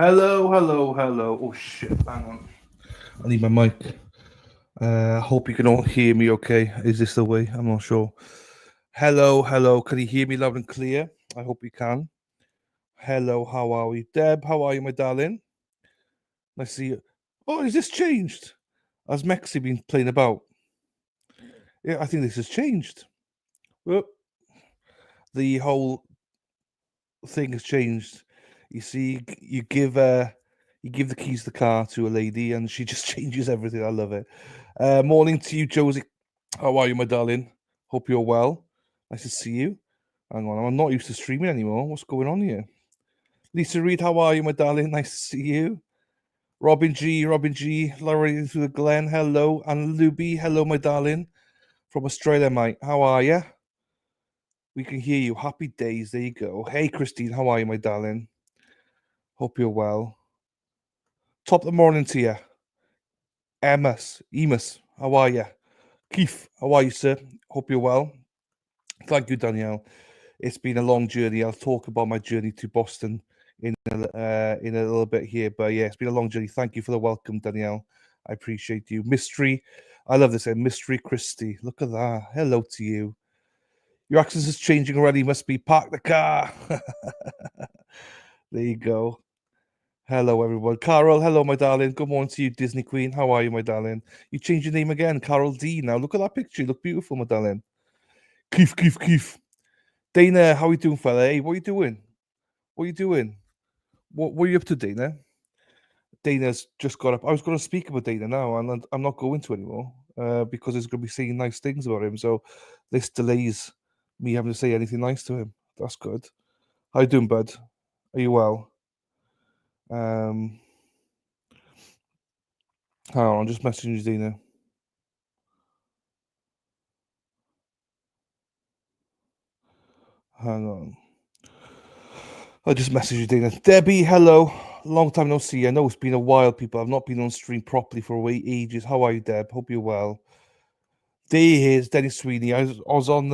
Hello, hello, hello. Oh shit, hang on. I need my mic. Hope you can all hear me okay. Is this the way? I'm not sure. Hello, hello. Can you hear me loud and clear? I hope you can. Hello, how are we? Deb, how are you, my darling? Nice to see you. Oh, has this changed? Has Mexi been playing about? Yeah, I think this has changed. Well, the whole thing has changed. You see, you give the keys to the car to a lady, and she just changes everything. I love it. Morning to you, Josie. How are you, my darling? Hope you're well. Nice to see you. Hang on, I'm not used to streaming anymore. What's going on here? Lisa Reed, how are you, my darling? Nice to see you. Robin G, Laurie through the Glen, hello. And Luby, hello, my darling. From Australia, mate. How are you? We can hear you. Happy days. There you go. Hey, Christine, how are you, my darling? Hope you're well. Top of the morning to you. Emus, how are you? Keith, how are you, sir? Hope you're well. Thank you, Danielle. It's been a long journey. I'll talk about my journey to Boston in a little bit here, but yeah, it's been a long journey. Thank you for the welcome, Danielle. I appreciate you. Mystery, I love this. Mystery Christie, look at that. Hello to you. Your accent is changing already. Must be park the car. There you go. Hello, everyone. Carol, hello, my darling. Good morning to you, Disney Queen. How are you, my darling? You changed your name again, Carol D. Now look at that picture. You look beautiful, my darling. Keith. Dana, how are you doing, fella? Hey, what are you doing? What are you doing? What are you up to, Dana? Dana's just got up. I was going to speak about Dana now, and I'm not going to anymore because he's going to be saying nice things about him. So this delays me having to say anything nice to him. That's good. How you doing, bud? Are you well? Hang on, I'm just messaging you, Dana. Hang on. I just messaged you, Dana. Debbie, hello. Long time no see. I know it's been a while, people. I've not been on stream properly for ages. How are you, Deb? Hope you're well. There he is, Dennis Sweeney. I was on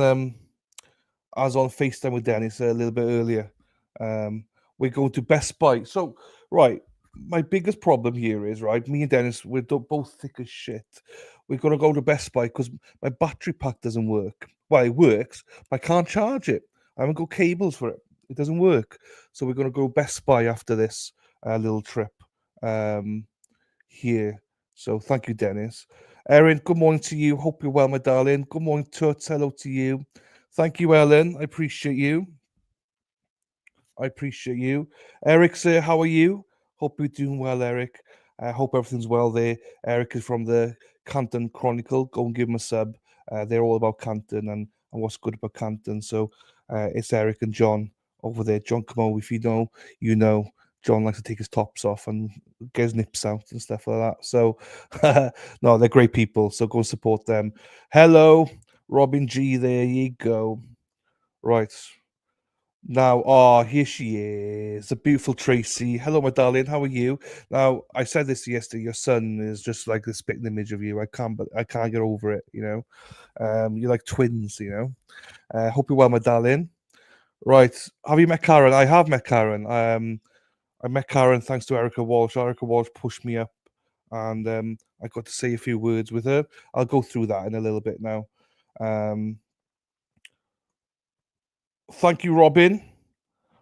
FaceTime with Dennis a little bit earlier. We're going to Best Buy. So, right, my biggest problem here is, right, me and Dennis, we're both thick as shit. We're going to go to Best Buy because my battery pack doesn't work. Well, it works, but I can't charge it. I haven't got cables for it. It doesn't work. So we're going to go Best Buy after this little trip here. So thank you, Dennis. Erin, good morning to you. Hope you're well, my darling. Good morning, Toots. Hello to you. Thank you, Ellen. I appreciate you. Eric, sir, how are you? Hope you're doing well, Eric. I hope everything's well there. Eric is from the Canton Chronicle. Go and give him a sub. They're all about Canton and what's good about Canton. So it's Eric and John over there. John Camo, if you know, you know. John likes to take his tops off and get his nips out and stuff like that. So, no, they're great people. So go and support them. Hello, Robin G. There you go. Right. Now, here she is, the beautiful Tracy. Hello, my darling. How are you? Now, I said this yesterday. Your son is just like the spitting image of you. I can't get over it. You know, you're like twins. You know. Hope you're well, my darling. Right. Have you met Karen? I have met Karen. I met Karen thanks to Erica Walsh. Erica Walsh pushed me up, and I got to say a few words with her. I'll go through that in a little bit now. Thank you, Robin.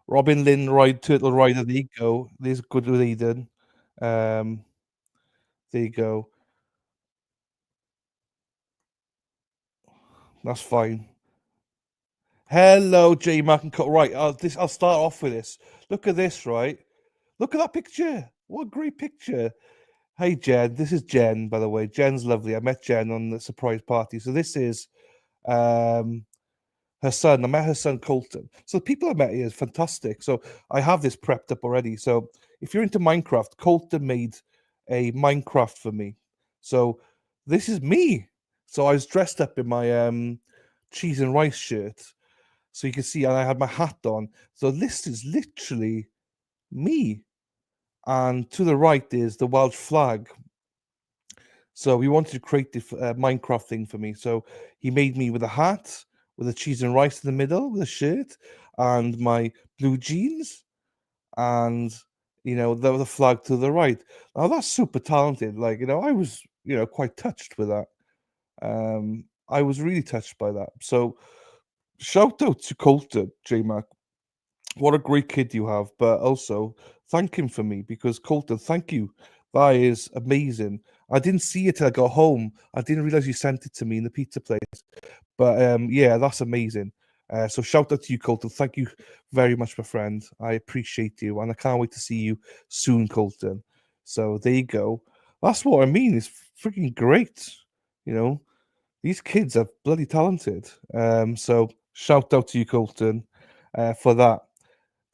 Robin Lynn Ride Turtle Rider. There you go. There's good with Eden. There you go. That's fine. Hello, J Mac and Cut. Right, I'll start off with this. Look at this, right? Look at that picture. What a great picture. Hey, Jen. This is Jen, by the way. Jen's lovely. I met Jen on the surprise party. So this is um her son. I met her son Colton. So the people I met here is fantastic. So I have this prepped up already. So if you're into Minecraft, Colton made a Minecraft for me. So this is me. So I was dressed up in my cheese and rice shirt. So you can see, and I had my hat on. So this is literally me. And to the right is the Welsh flag. So he wanted to create the Minecraft thing for me. So he made me with a hat, with a cheese and rice in the middle, with a shirt, and my blue jeans, and the flag to the right. Now that's super talented. Like I was quite touched with that. I was really touched by that. So shout out to Colton, J Mac. What a great kid you have, but also thank him for me because Colton, thank you. That is amazing. I didn't see it till I got home. I didn't realize you sent it to me in the pizza place. But yeah, that's amazing. So shout out to you, Colton. Thank you very much, my friend. I appreciate you, and I can't wait to see you soon, Colton. So there you go. That's what I mean. It's freaking great. You know, these kids are bloody talented. So shout out to you, Colton, for that.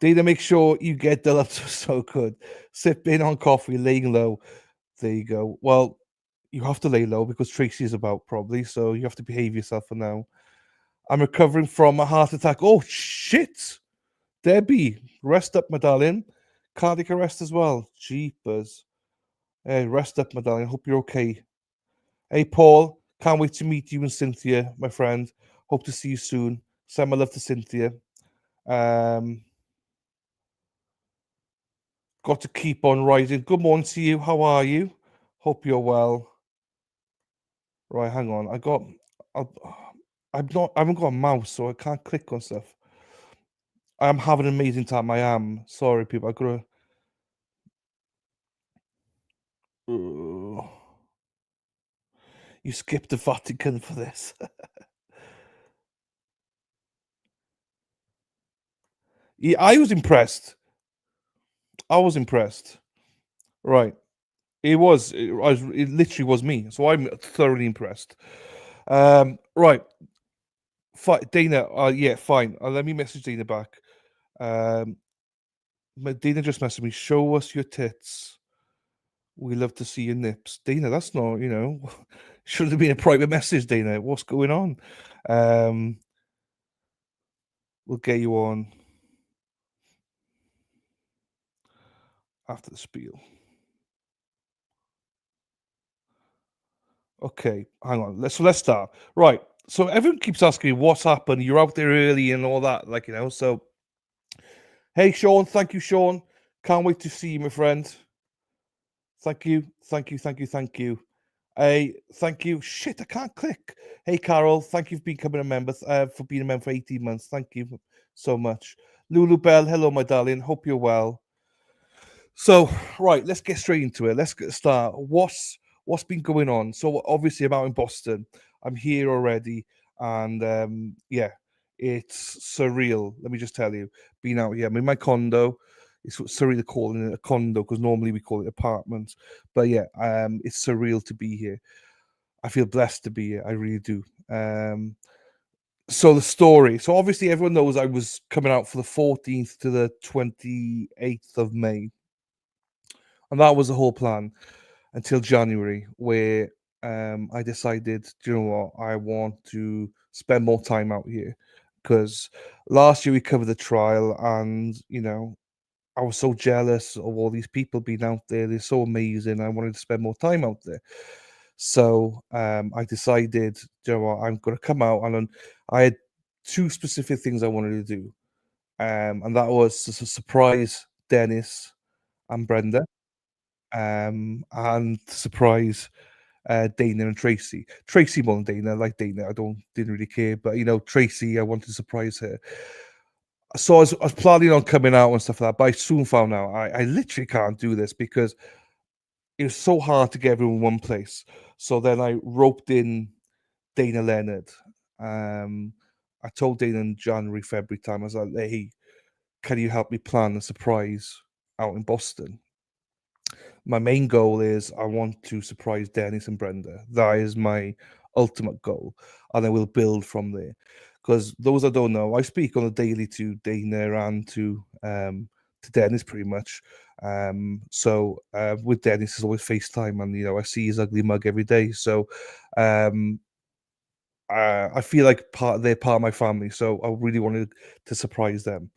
Dana, make sure you get the love so good. Sipping on coffee, laying low. There you go. Well, you have to lay low because Tracy is about probably, so you have to behave yourself for now. I'm recovering from a heart attack. Oh shit! Debbie, rest up, my darling. Cardiac arrest as well. Jeepers. Hey, rest up, my darling. Hope you're okay. Hey, Paul, can't wait to meet you and Cynthia, my friend. Hope to see you soon. Send my love to Cynthia. Um, got to keep on rising. Good morning to you. How are you? Hope you're well. Right, hang on. I, I'm not. I haven't got a mouse, so I can't click on stuff. I'm having an amazing time. I am. Sorry, people. I gotta. Ugh. You skipped the Vatican for this. Yeah, I was impressed. I was impressed. Right. It literally was me. So I'm thoroughly impressed. Right. Dana. Yeah, fine. Let me message Dana back. Um, Dana just messaged me. Show us your tits. We love to see your nips. Dana, that's not. Should have been a private message, Dana. What's going on? Um, we'll get you on after the spiel. Okay, hang on. Let's start. Right. So everyone keeps asking me what's happened. You're out there early and all that, So, hey, Sean. Thank you, Sean. Can't wait to see you, my friend. Thank you, thank you, thank you, thank you. Hey, thank you. Shit, I can't click. Hey, Carol. Thank you for becoming a member. For being a member for 18 months. Thank you so much. Lulu Bell. Hello, my darling. Hope you're well. So, right, let's get straight into it. Let's get start. What's been going on? So, obviously, I'm out in Boston. I'm here already, and yeah, it's surreal. Let me just tell you, being out here. I'm in my condo. It's surreal calling it a condo because normally we call it apartments. But yeah, it's surreal to be here. I feel blessed to be here. I really do. So the story. So obviously, everyone knows I was coming out for the 14th to the 28th of May. And that was the whole plan until January, where I decided, do you know what, I want to spend more time out here because last year we covered the trial, and I was so jealous of all these people being out there. They're so amazing. I wanted to spend more time out there. So I decided, do you know what, I'm going to come out, and I had two specific things I wanted to do, and that was to surprise Dennis and Brenda and surprise Dana and Tracy. Tracy more than Dana. Like Dana, didn't really care, but Tracy, I wanted to surprise her. So I was planning on coming out and stuff like that, but I soon found out I literally can't do this because it was so hard to get everyone in one place. So then I roped in Dana Leonard, I told Dana in January, February time, I was like, hey, can you help me plan a surprise out in Boston? My main goal is I want to surprise Dennis and Brenda. That is my ultimate goal, and I will build from there. Because those that don't know, I speak on a daily to Dana and to Dennis pretty much. So with Dennis, it's always FaceTime, and I see his ugly mug every day. So um, I feel like they're part of my family, so I really wanted to surprise them.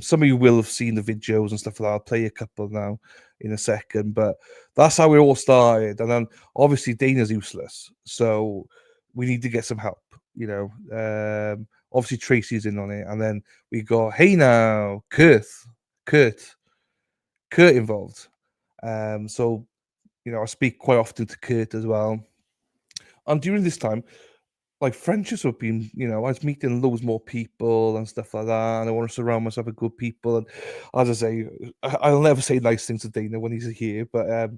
Some of you will have seen the videos and stuff like that. I'll play a couple now in a second, but that's how it all started. And then obviously Dana's useless, so we need to get some help. Obviously Tracy's in on it, and then we got hey now, Kurt, Kurt involved. So I speak quite often to Kurt as well. And during this time, like friendships have been, I was meeting loads more people and stuff like that, and I want to surround myself with good people. And as I say, I'll never say nice things to Dana when he's here, but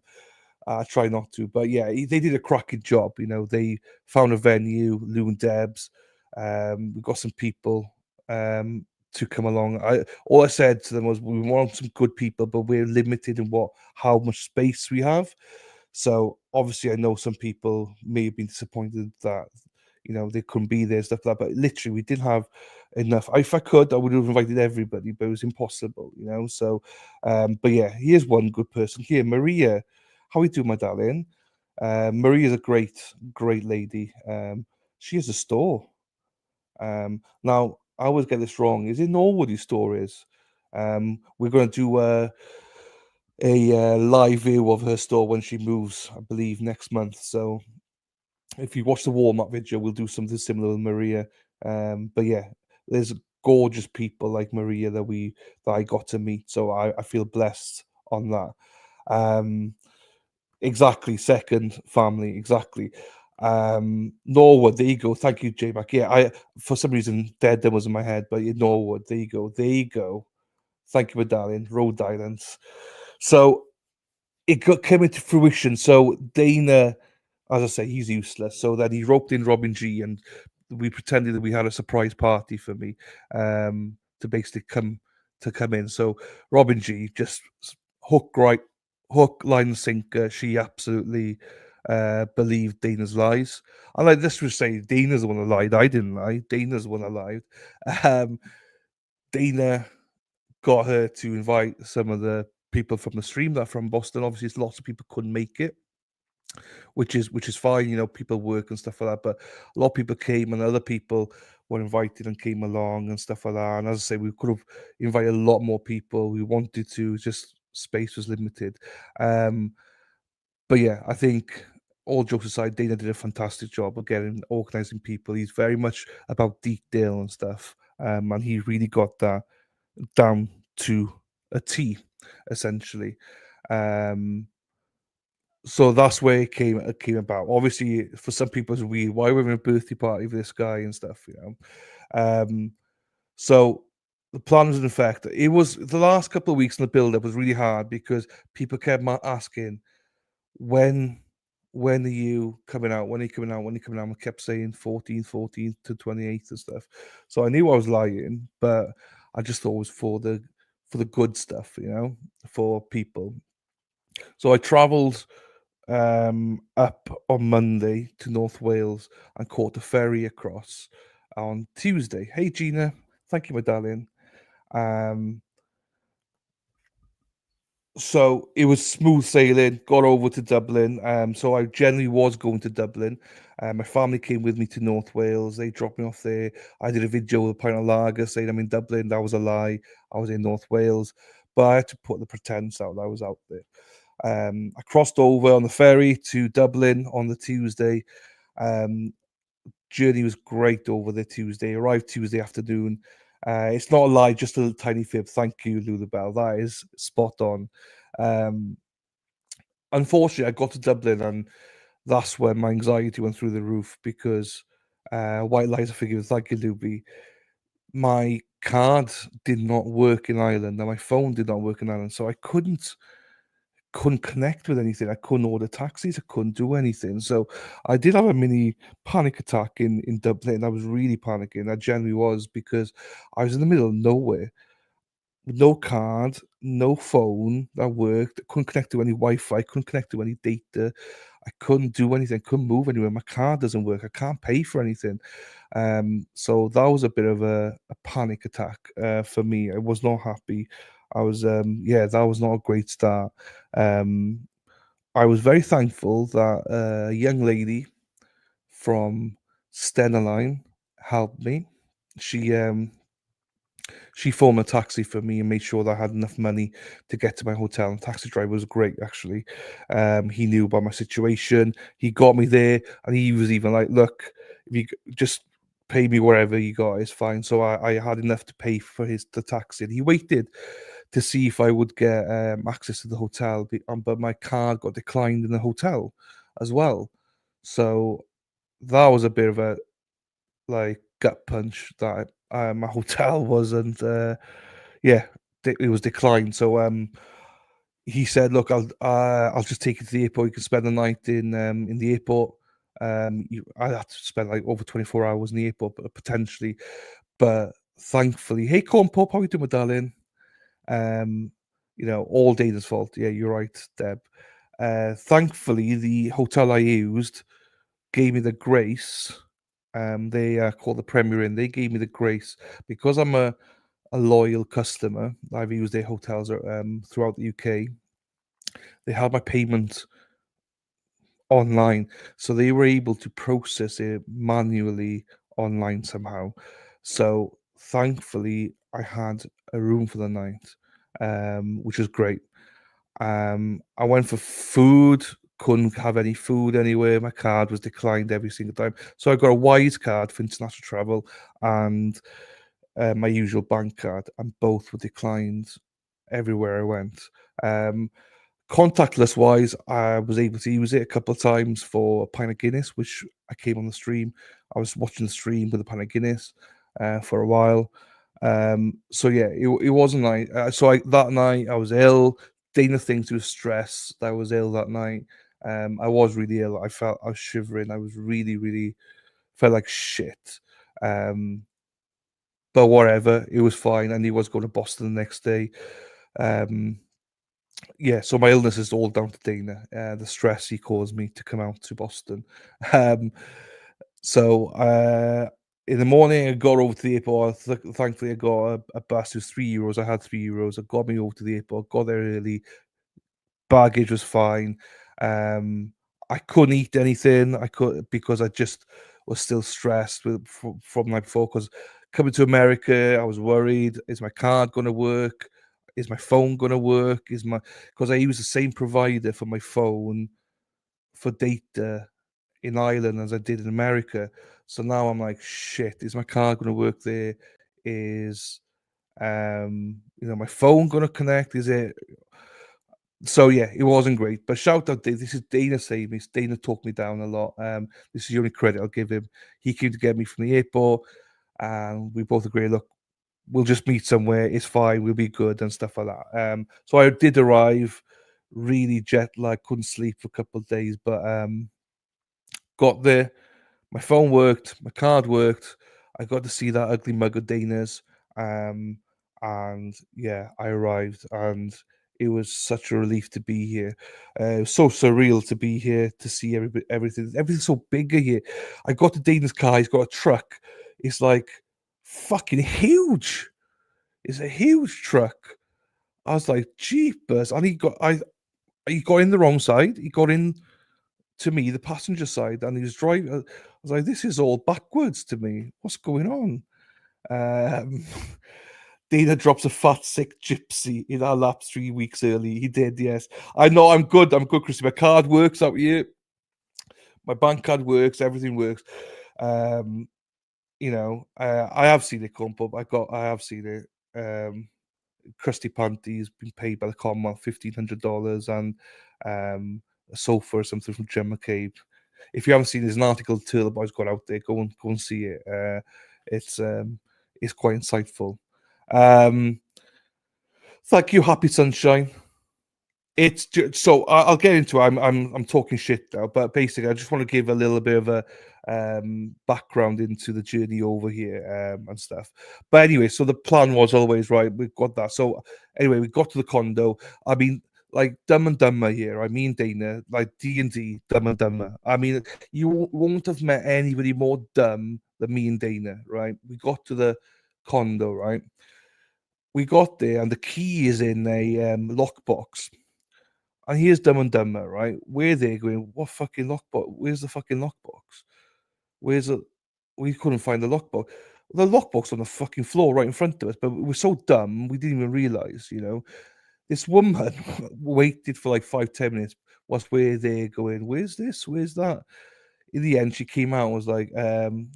I try not to. But yeah, they did a cracking job. They found a venue, Lou and Debs. We got some people to come along. All I said to them was we want some good people, but we're limited in how much space we have. So obviously, I know some people may have been disappointed that they couldn't be there, stuff like that. But literally, we didn't have enough. If I could, I would have invited everybody, but it was impossible. So, but yeah, here's one good person here, Maria. How are you doing, my darling? Maria's a great, great lady. She has a store. Now, I always get this wrong. Is it Norwood your store is? We're going to do a live view of her store when she moves, I believe, next month. So if you watch the warm-up video, we'll do something similar with Maria. But yeah, there's gorgeous people like Maria that I got to meet. So I feel blessed on that. Exactly, second family, exactly. Norwood, there you go. Thank you, J Mac. Yeah, I for some reason Deadden was in my head, but yeah, Norwood, there you go. There you go. Thank you, medallion, Rhode Islands. So came into fruition. So Dana, as I say, he's useless. So then he roped in Robin G, and we pretended that we had a surprise party for me to basically come in. So Robin G just hook, line, and sinker. She absolutely believed Dana's lies. And like this was say, Dana's the one that lied. I didn't lie. Dana's the one that lied. Um, Dana got her to invite some of the people from the stream that are from Boston. Obviously, lots of people couldn't make it, which is fine. People work and stuff like that. But a lot of people came, and other people were invited and came along and stuff like that. And as I say, we could have invited a lot more people. We wanted to, just space was limited. But yeah, I think all jokes aside, Dana did a fantastic job of organizing people. He's very much about detail and stuff, and he really got that down to a T, essentially. Um, so that's where it came about. Obviously, for some people, it's weird. Why were we having a birthday party for this guy and stuff. Um, so the plan was in effect. It was the last couple of weeks in the build-up was really hard because people kept asking when when are you coming out? When are you coming out? When are you coming out? I kept saying 14th to 28th and stuff. So I knew I was lying, but I just thought it was for the good stuff, for people. So I travelled up on Monday to North Wales and caught a ferry across on Tuesday. Hey Gina, thank you, my darling. Um, So it was smooth sailing, got over to Dublin. So I generally was going to Dublin. My family came with me to North Wales. They dropped me off there. I did a video with a pint of lager saying I'm in Dublin. That was a lie. I was in North Wales. But I had to put the pretense out that I was out there. I crossed over on the ferry to Dublin on the Tuesday. Um, Journey was great over there Tuesday. Arrived Tuesday afternoon. It's not a lie, just a little tiny fib. Thank you, Lulu Bell. That is spot on. Um, Unfortunately, I got to Dublin, and that's when my anxiety went through the roof because White Lies are figure. Thank you, Luby. My card did not work in Ireland, and my phone did not work in Ireland, so I couldn't couldn't connect with anything. I couldn't order taxis. I couldn't do anything. So I did have a mini panic attack in Dublin. I was really panicking. I genuinely was, because I was in the middle of nowhere, no card, no phone that worked. I couldn't connect to any Wi-Fi. Couldn't connect to any data. I couldn't do anything. Couldn't move anywhere. My card doesn't work. I can't pay for anything. So that was a bit of a panic attack for me. I was not happy. I was yeah, that was not a great start. Um, I was very thankful that a young lady from Stena Line helped me. She she phoned a taxi for me and made sure that I had enough money to get to my hotel. And the taxi driver was great, actually. He knew about my situation. He got me there, and he was even like, "Look, if you just pay me wherever you got, it's fine." So I had enough to pay for the taxi. And he waited to see if I would get access to the hotel, but my card got declined in the hotel as well. So that was a bit of a like gut punch that my hotel wasn't yeah, it was declined. So he said, "Look, I'll just take you to the airport. You can spend the night in the airport. I had to spend like over 24 hours in the airport, but potentially, but thankfully, hey, corn pop, how you doing, my darling? Um, all Dana's fault. Yeah, you're right, Deb. Thankfully, the hotel I used gave me the grace. They called the Premier Inn. They gave me the grace because I'm a loyal customer. I've used their hotels throughout the UK. They had my payment online, so they were able to process it manually online somehow. So thankfully, I had a room for the night, which was great. I went for food, couldn't have any food anywhere. My card was declined every single time. So I got a Wise card for international travel and my usual bank card, and both were declined everywhere I went. Um, Contactless wise, I was able to use it a couple of times for a pint of Guinness, which I came on the stream. I was watching the stream with a pint of Guinness for a while. So yeah, it wasn't like so. That night I was ill. Dana thinks it was stress that I was ill that night. I was really ill. I was shivering. I was really, really felt like shit. Um, but whatever, it was fine. And he was going to Boston the next day. Um, yeah, so my illness is all down to Dana, the stress he caused me to come out to Boston. Um, so in the morning, I got over to the airport. Thankfully, I got a bus. It was €3. I had €3. It got me over to the airport. Got there early. Baggage was fine. I couldn't eat anything. I could because I just was still stressed from the night before. Because coming to America, I was worried. Is my card going to work? Is my phone going to work? Because I use the same provider for my phone for data in Ireland as I did in America. So now I'm like, shit. Is my card going to work there? Is my phone going to connect? Is it? So yeah, it wasn't great. But shout out, this is Dana saved me. Dana talked me down a lot. This is the only credit I'll give him. He came to get me from the airport, and we both agreed, look, we'll just meet somewhere. It's fine. We'll be good and stuff like that. So I did arrive, really jet lag, couldn't sleep for a couple of days, but got there. My phone worked, my card worked. I got to see that ugly mug of Dana's. Um, and yeah, I arrived and it was such a relief to be here. It was so surreal to be here to see everything. Everything's so bigger here. I got to Dana's car. He's got a truck. It's like fucking huge. It's a huge truck. I was like, jeepers! And he got in the wrong side. He got in to me, the passenger side, and he was driving. I was like, this is all backwards to me. What's going on? Um, Dana drops a fat, sick gypsy in our laps 3 weeks early. He did, yes. I know, I'm good. I'm good, Chrissy. My card works out here. My bank card works. Everything works. Um, I have seen it come up. I have seen it. Krusty Panty's been paid by the Commonwealth $1,500 and a sofa or something from Gemma McCabe. If you haven't seen, there's an article Turtle Boy's got out there. Go and see it. It's it's quite insightful. Thank you, Happy Sunshine. It's just, so I'll get into it. I'm talking shit now, but basically, I just want to give a little bit of a background into the journey over here and stuff. But anyway, so the plan was always right. We got that. So anyway, we got to the condo. I mean, like Dumb and Dumber here. I mean, Dana, like D&D, Dumb and Dumber. I mean, you won't have met anybody more dumb than me and Dana, right? We got to the condo, right? We got there, and the key is in a lockbox. And here's Dumb and Dumber, right? We're there going, what fucking lockbox? Where's the fucking lockbox? Where's the? We couldn't find the lockbox. The lockbox on the fucking floor right in front of us, but we were so dumb we didn't even realize. This woman waited for like 5-10 minutes whilst we're there going, where's this? Where's that? In the end, she came out and was like, the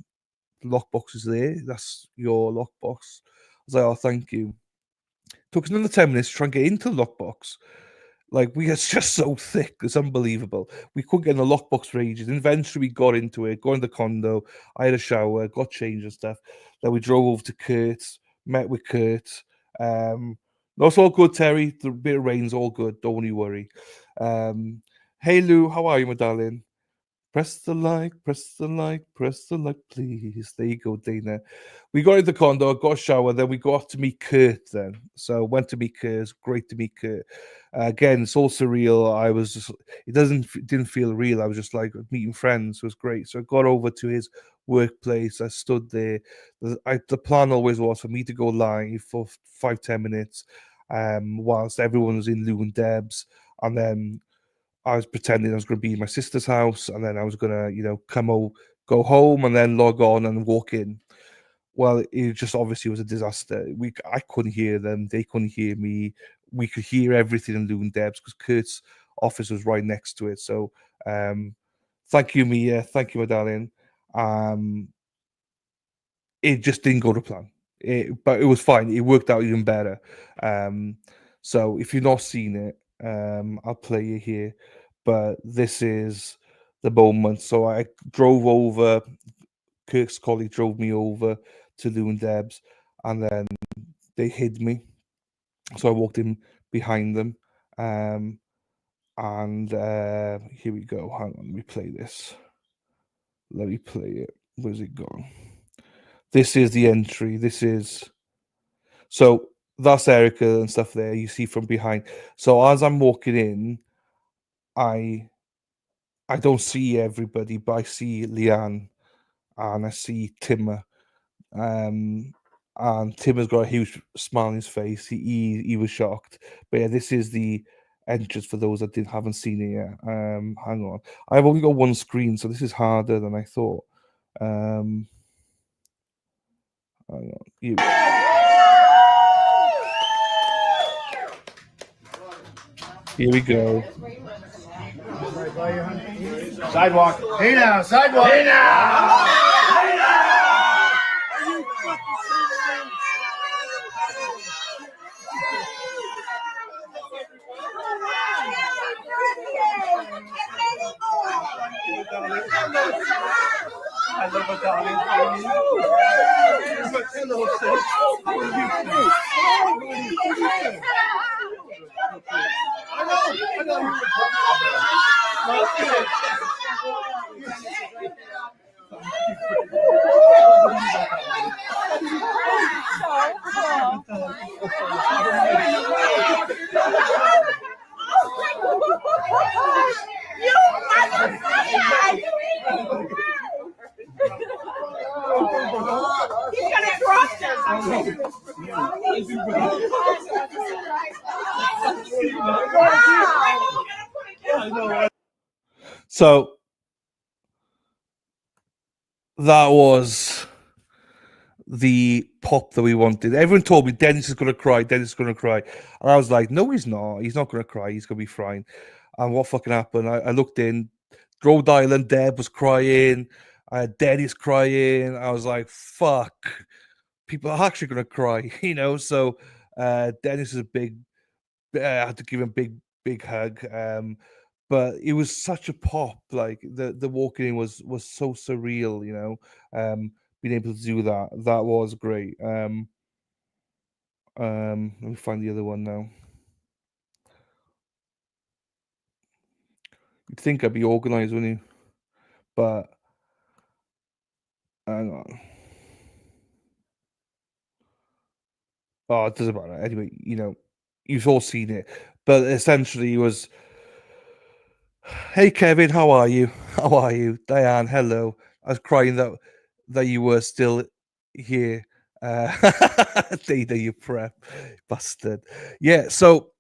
lockbox is there. That's your lockbox. I was like, oh, thank you. Took us another 10 minutes to try and get into the lockbox. Like, we are just so thick, it's unbelievable. We couldn't get in the lockbox for ages. And eventually, we got into it, got in the condo. I had a shower, got changed and stuff. Then we drove over to Kurt's, met with Kurt. That's all good, Terry. The bit of rain's all good. Don't you worry. Hey, Lou, how are you, my darling? Press the like, press the like, press the like, please. There you go, Dana. We got into the condo, got a shower, then we got to meet Kurt then. So went to meet Kurt. It's great to meet Kurt. Again, it's all surreal. I was just, didn't feel real. I was just like meeting friends. It was great. So I got over to his workplace. I stood there. The plan always was for me to go live for 5-10 minutes, whilst everyone was in Lou and Deb's, and then I was pretending I was going to be in my sister's house, and then I was going to, go home and then log on and walk in. Well, it just obviously was a disaster. I couldn't hear them; they couldn't hear me. We could hear everything in Lou and Deb's because Kurt's office was right next to it. So, thank you, Mia. Thank you, my darling. Um, it just didn't go to plan. But it was fine. It worked out even better. So if you've not seen it, I'll play it here. But this is the moment. So I drove over. Kirk's colleague drove me over to Lou and Deb's, and then they hid me. So I walked in behind them. And here we go. Hang on, let me play this. Let me play it. Where's it gone? This is the entry. So that's Erica and stuff there. You see from behind. So as I'm walking in, I don't see everybody, but I see Leanne and I see Timmer. And Timmer's got a huge smile on his face. He was shocked. But yeah, this is the entrance for those that haven't seen it yet. Hang on. I've only got one screen, so this is harder than I thought. Hang on. Here we go. Sidewalk. Hey now, sidewalk. Hey now. Hey now. I love a darling. Hello, sis. I know. So that was the pop that we wanted. Everyone told me Dennis is going to cry. Dennis is going to cry. And I was like, no, he's not. He's not going to cry. He's going to be fine. And what fucking happened? I looked in. Rhode Island, Deb was crying. Dennis crying. I was like, fuck. People are actually going to cry, So Dennis is a big. I had to give him a big hug. But it was such a pop. Like the walking in was so surreal. Being able to do that was great. Let me find the other one now. You'd think I'd be organised, wouldn't you? But hang on. Oh, it doesn't matter. Anyway, you've all seen it. But essentially, it was, "Hey, Kevin, how are you? How are you? Diane, hello." I was crying that you were still here. Uh, Dana, you prep bastard. Yeah, so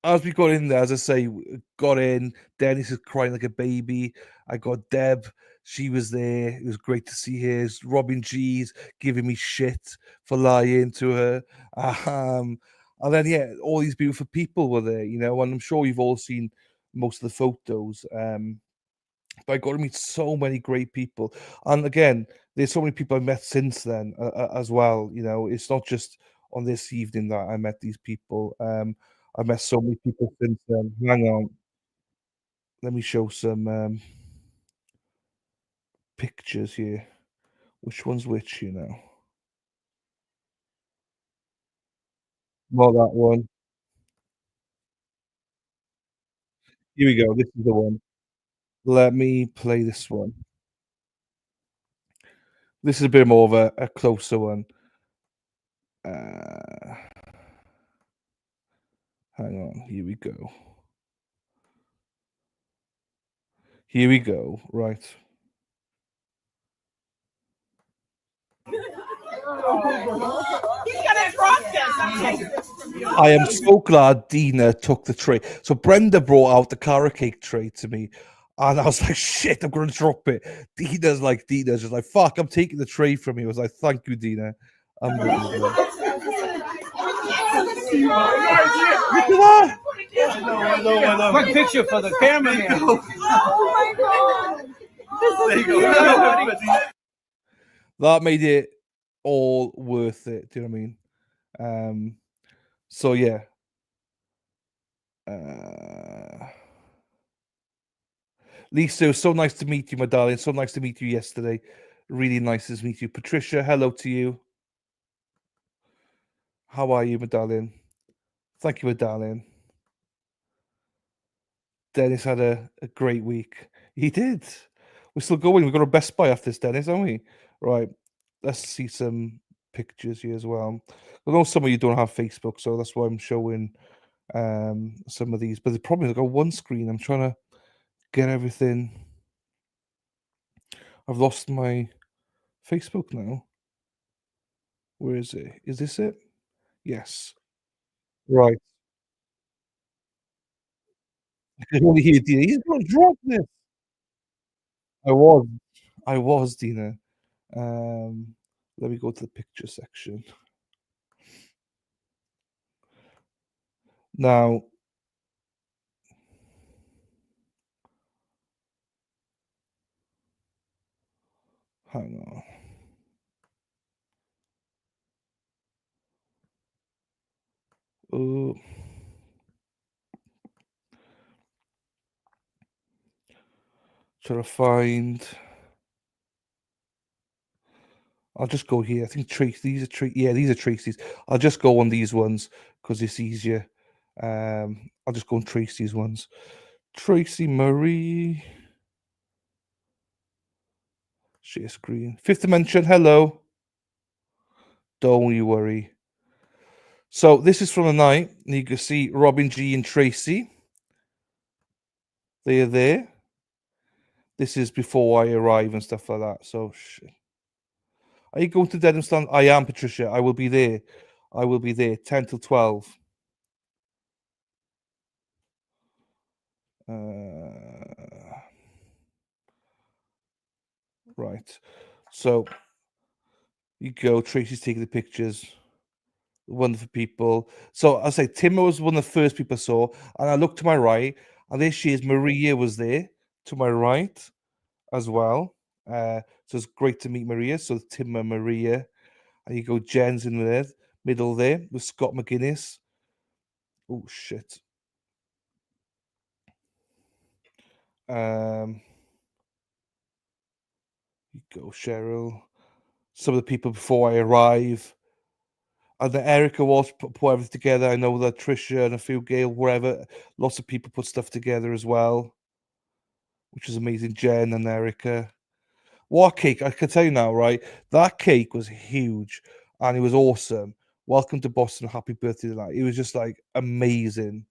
as we got in there, as I say, got in. Dennis is crying like a baby. I got Deb. She was there. It was great to see her. Robin G's giving me shit for lying to her. Um, and then yeah, all these beautiful people were there, and I'm sure you've all seen most of the photos. But I got to meet so many great people, and again, there's so many people I've met since then as well. It's not just on this evening that I met these people. I've met so many people since then. Hang on, let me show some pictures here. Which one's which? Not that one. Here we go. This is the one. Let me play this one. This is a bit more of a closer one. Uh, Hang on. Here we go. Here we go. Right. I am so glad Dina took the tray. So Brenda brought out the carrot cake tray to me, and I was like, "Shit, I'm going to drop it." Dina's just like, "Fuck, I'm taking the tray from you." I was like, "Thank you, Dina." Unbelievable. Come on. I know. Quick picture for the cameraman. There you go. That made it all worth it. Do you know what I mean? So yeah. Lisa, it was so nice to meet you, my darling. So nice to meet you yesterday. Really nice to meet you. Patricia, hello to you. How are you, my darling? Thank you, my darling. Dennis had a great week. He did. We're still going. We've got a Best Buy after this, Dennis, haven't we? Right. Let's see some pictures here as well. I know some of you don't have Facebook, so that's why I'm showing some of these. But the problem is I've got one screen. I'm trying to get everything. I've lost my Facebook now. Where is it? Is this it? Yes. Right. I can only hear Dina. He's gonna drop this. I was. I was, Dina. Um, Let me go to the picture section. Now, hang on. Oh, trying to find. I'll just go here. I think Trace. These are Trace. Yeah, these are Tracy's. I'll just go on these ones because it's easier. I'll just go and trace these ones. Tracy Marie. Share screen. Fifth Dimension. Hello. Don't you worry. So this is from the night. And you can see Robin G and Tracy. They are there. This is before I arrive and stuff like that. So shit. Are you going to Dedhamstown? I am, Patricia. I will be there. I will be there 10 till 12. Right. So you go. Tracy's taking the pictures. Wonderful people. So I say Timmo was one of the first people I saw, and I looked to my right, and there she is. Maria was there to my right as well. So it's great to meet Maria. So Tim and Maria, and you go Jen's in there, middle there with Scott McGuinness. Oh shit. You go Cheryl. Some of the people before I arrive. And then Erica Walsh put everything together. I know that Trisha and a few Gail, wherever, lots of people put stuff together as well. which is amazing. Jen and Erica. What cake? I can tell you now, right? That cake was huge and it was awesome. Welcome to Boston. Happy birthday tonight. It was just like amazing.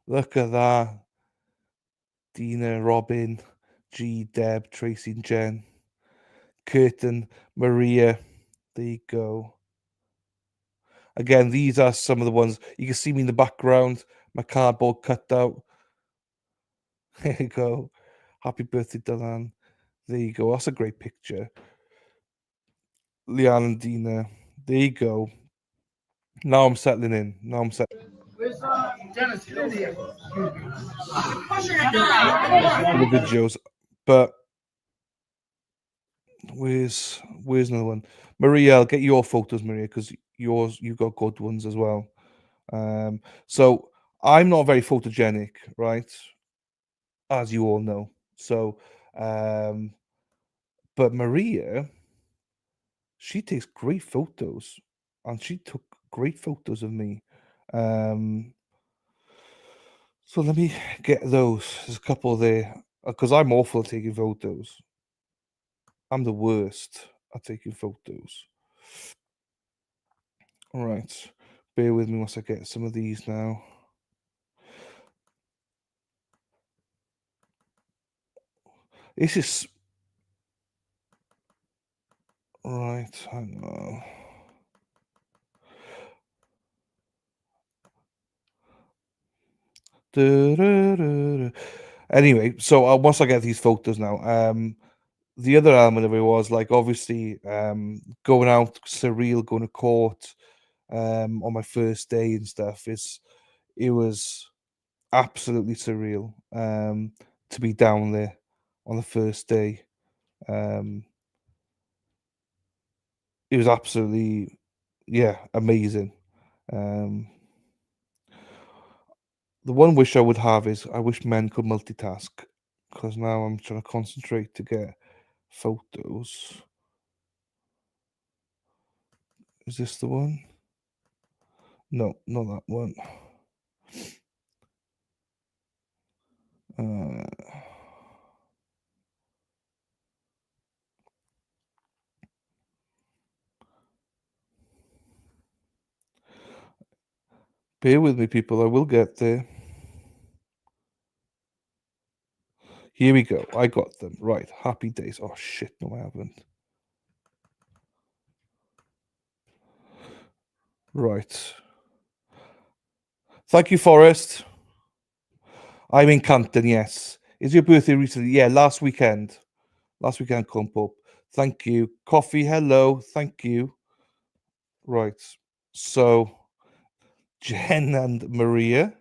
Look at that. Dina, Robin, G, Deb, Tracy, and Jen, Curtin, Maria. There you go. Again, these are some of the ones you can see me in the background. My cardboard cutout. There you go. Happy birthday, Dylan. There you go. That's a great picture. Leanne and Dina. There you go. Now I'm settling in. Now I'm settling. Where's Dennis? Get in here. The videos, but where's another one? Maria, I'll get your photos, Maria, because you got good ones as well. So I'm not very photogenic, right? As you all know. So, but Maria, she takes great photos, and she took great photos of me. So let me get those. There's a couple there because I'm awful at taking photos. I'm the worst at taking photos. All right, bear with me once I get some of these now. This is right. Hang on. Anyway, so once I get these photos now, the other element of it was like obviously going out surreal, going to court on my first day and stuff. It was absolutely surreal to be down there on the first day. It was absolutely, yeah, amazing. The one wish I would have is I wish men could multitask because now I'm trying to concentrate to get photos. Is this the one? No, not that one. Bear with me, people. I will get there. Here we go. I got them. Right. Happy days. Oh, shit. No, I haven't. Right. Thank you, Forrest. I'm in Canton, yes. Is your birthday recently? Yeah, last weekend. Last weekend, Clump Up. Thank you. Coffee, hello. Thank you. Right. So, Jen and Maria.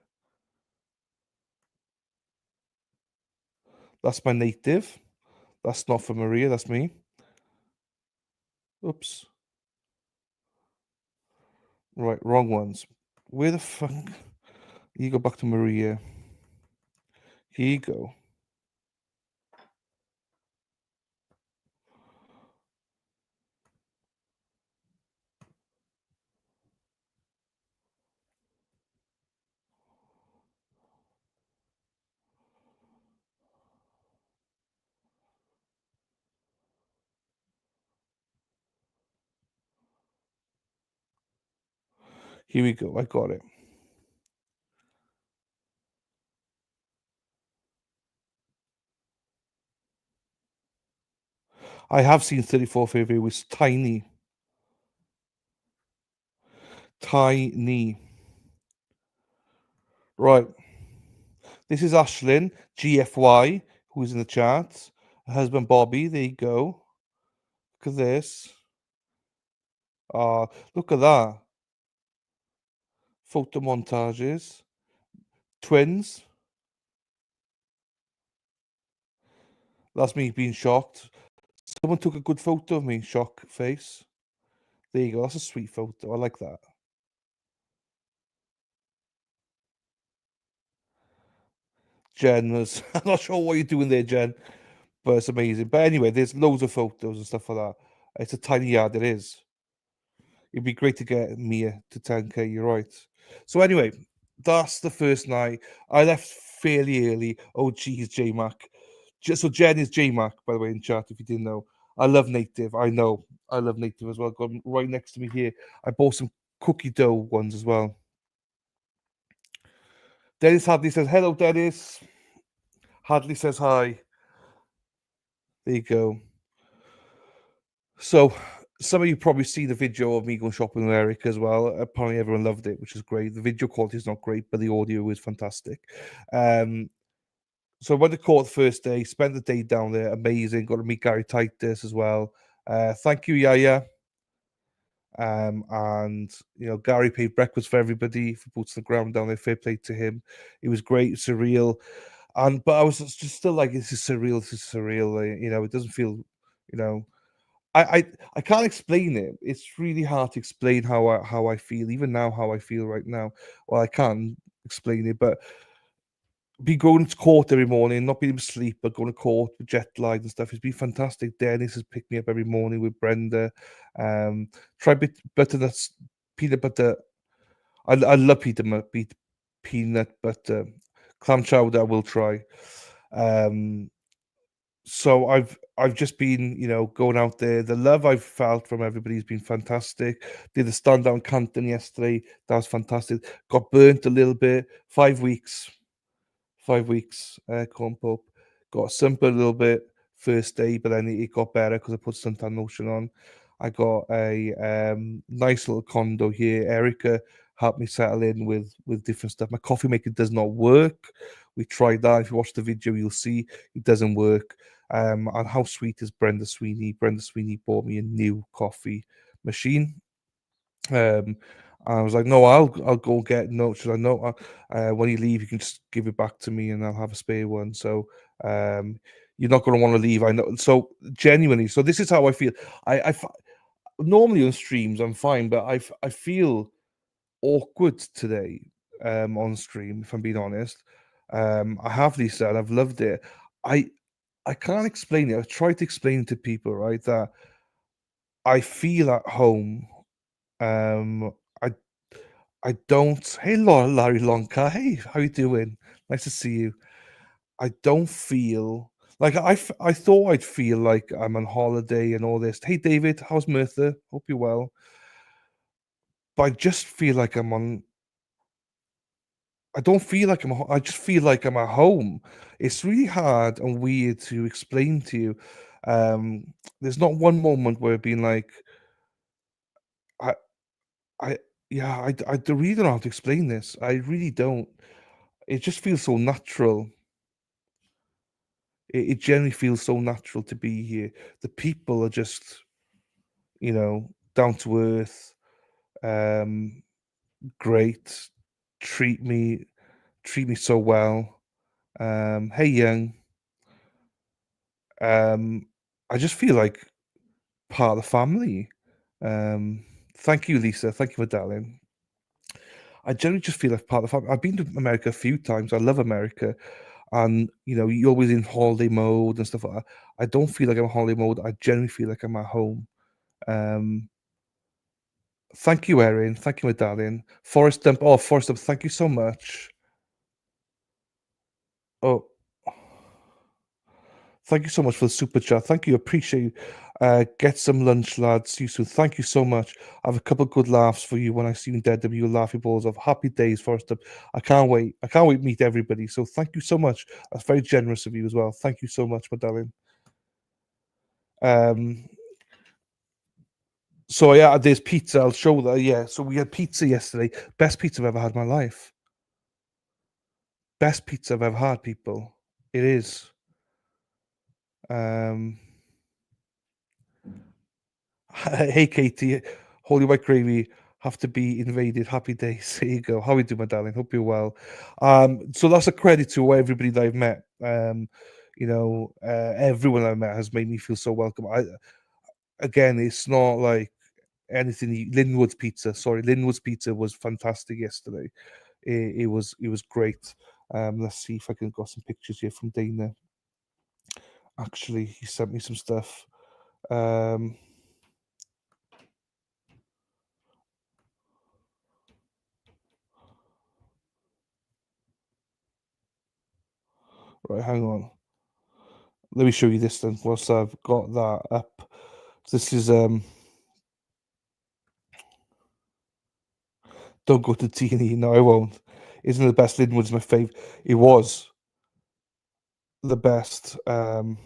That's my native. That's not for Maria, that's me. Oops. Right, wrong ones. Where the fuck? You go back to Maria. Here you go. Here we go. I got it. I have seen 34 February. It was tiny. Tiny. Right. This is Ashlyn, GFY, who's in the chat. Her husband Bobby. There you go. Look at this. Look at that. Photo montages. Twins. That's me being shocked. Someone took a good photo of me. Shock face. There you go. That's a sweet photo. I like that. Jen was. I'm not sure what you're doing there, Jen, but it's amazing. But anyway, there's loads of photos and stuff like that. It's a tiny yard. It is. It'd be great to get Mia to 10K. You're right. So anyway, that's the first night. I left fairly early. Oh, geez, J Mac. So Jen is J Mac, by the way, in chat. If you didn't know, I love Native. I know, I love Native as well. Got 'em right next to me here. I bought some cookie dough ones as well. Dennis Hadley says hello, Dennis. Hadley says hi. There you go. So some of you probably see the video of me going shopping with Eric as well. Apparently everyone loved it, which is great. The video quality is not great, but the audio is fantastic. So I went to court the first day, spent the day down there, amazing. Got to meet Gary Titus as well. Thank you, Yaya. And you know, Gary paid breakfast for everybody, for boots to the ground down there. Fair play to him. It was great, surreal. But I was just still like, this is surreal. This is surreal. You know, it doesn't feel, you know, I can't explain it. It's really hard to explain how I feel, even now, how I feel right now. Well, I can't explain it, but be going to court every morning, not being able to sleep, but going to court with jet lag and stuff. It's been fantastic. Dennis has picked me up every morning with Brenda. Try butternuts, peanut butter. I love peanut butter. Clam chowder I will try. So I've just been, you know, going out there. The love I've felt from everybody has been fantastic. Did the stand down Canton yesterday. That was fantastic. Got burnt a little bit. 5 weeks. 5 weeks, corn pop. Got simple a little bit first day, but then it got better because I put suntan lotion on. I got a nice little condo here. Erica helped me settle in with different stuff. My coffee maker does not work. We tried that. If you watch the video, you'll see it doesn't work. And how sweet is Brenda Sweeney? Brenda Sweeney bought me a new coffee machine. I was like, no, I'll go get no. Should I know? When you leave, you can just give it back to me, and I'll have a spare one. So you're not going to want to leave. I know. So genuinely, so this is how I feel. Normally on streams I'm fine, but I feel awkward today on stream. If I'm being honest, I have this and I've loved it. I can't explain it. I've tried to explain it to people, right? That I feel at home. Um, I I don't. Hey, Larry Lonka. Hey, how you doing? Nice to see you. I don't feel like I thought I'd feel like I'm on holiday and all this. Hey, David, how's Mertha? Hope you're well. But I just feel like I'm on. I don't feel like I just feel like I'm at home. It's really hard and weird to explain to you. There's not one moment where I've been like, I, I, yeah, I really don't know how to explain this. I really don't. It just feels so natural. It generally feels so natural to be here. The people are just, you know, down to earth, um, great, treat me treat me so well. Hey, Young. Um, I just feel like part of the family. Thank you, Lisa. Thank you for darling. I generally just feel like part of the family. I've been to America a few times. I love America. And you know, you're always in holiday mode and stuff like that. I don't feel like I'm in holiday mode. I generally feel like I'm at home. Um, thank you, Erin. Thank you, my darling. Forest Dump. Oh, Forest Dump. Thank you so much. Oh, thank you so much for the super chat. Thank you. Appreciate you. Get some lunch, lads. See you soon. Thank you so much. I have a couple of good laughs for you when I see you in Daredevil. You'll laugh your balls off. Happy days, Forest Dump. I can't wait. I can't wait to meet everybody. So thank you so much. That's very generous of you as well. Thank you so much, my darling. So yeah, there's pizza. I'll show that. Yeah, so we had pizza yesterday. Best pizza I've ever had in my life. Best pizza I've ever had, people. It is. Um, hey, Katie, Holy White Gravy have to be invaded. Happy days. There you go. How are you doing, my darling? Hope you're well. So that's a credit to everybody that I've met. Everyone I've met has made me feel so welcome. Again, it's not like anything. Linwood's Pizza. Sorry, Linwood's Pizza was fantastic yesterday. It was great. Let's see if I can got some pictures here from Dana. Actually, he sent me some stuff. Right, hang on. Let me show you this then. Whilst I've got that up, this is Don't Go to T&E. No, I won't. Isn't the best? Linwood's my fave. It was the best. Hang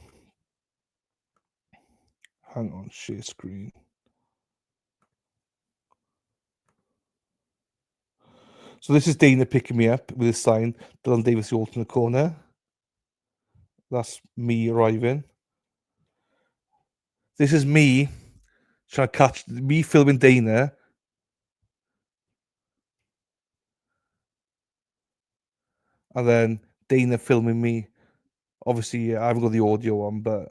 on, share screen. So this is Dana picking me up with a sign. Dylan Davis, the alternate corner. That's me arriving. This is me trying to catch me filming Dana. And then Dana filming me. Obviously, I haven't got the audio on, but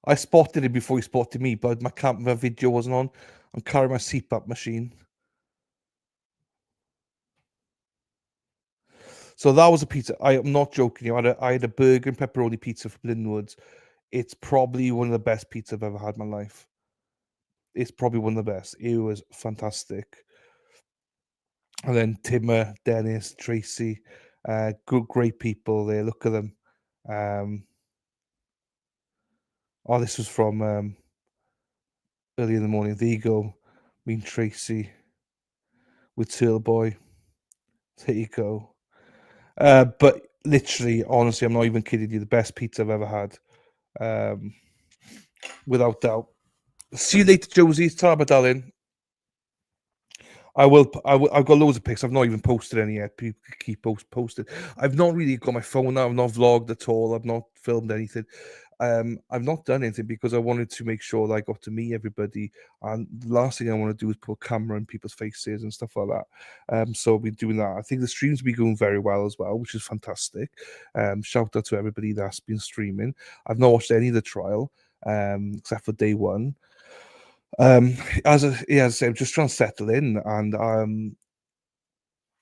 I spotted it before he spotted me, but my video wasn't on. I'm carrying my CPAP machine. So that was a pizza. I am not joking you. I had a burger and pepperoni pizza from Linwood's. It's probably one of the best pizza I've ever had in my life. It's probably one of the best. It was fantastic. And then Timmer, Dennis, Tracy, good, great people there. Look at them. This was from early in the morning. There you go. Me and Tracy with Turtle Boy. There you go. But literally, honestly, I'm not even kidding you. The best pizza I've ever had. Without doubt. See you later, Josie. Ta-ra, darling. I will. I've got loads of pics. I've not even posted any yet. People keep posted. I've not really got my phone out. I've not vlogged at all. I've not filmed anything. I've not done anything because I wanted to make sure that I got to meet everybody. And the last thing I want to do is put a camera in people's faces and stuff like that. So I'll be doing that. I think the streams will be going very well as well, which is fantastic. Shout out to everybody that's been streaming. I've not watched any of the trial, except for day one. As I said, I'm just trying to settle in, and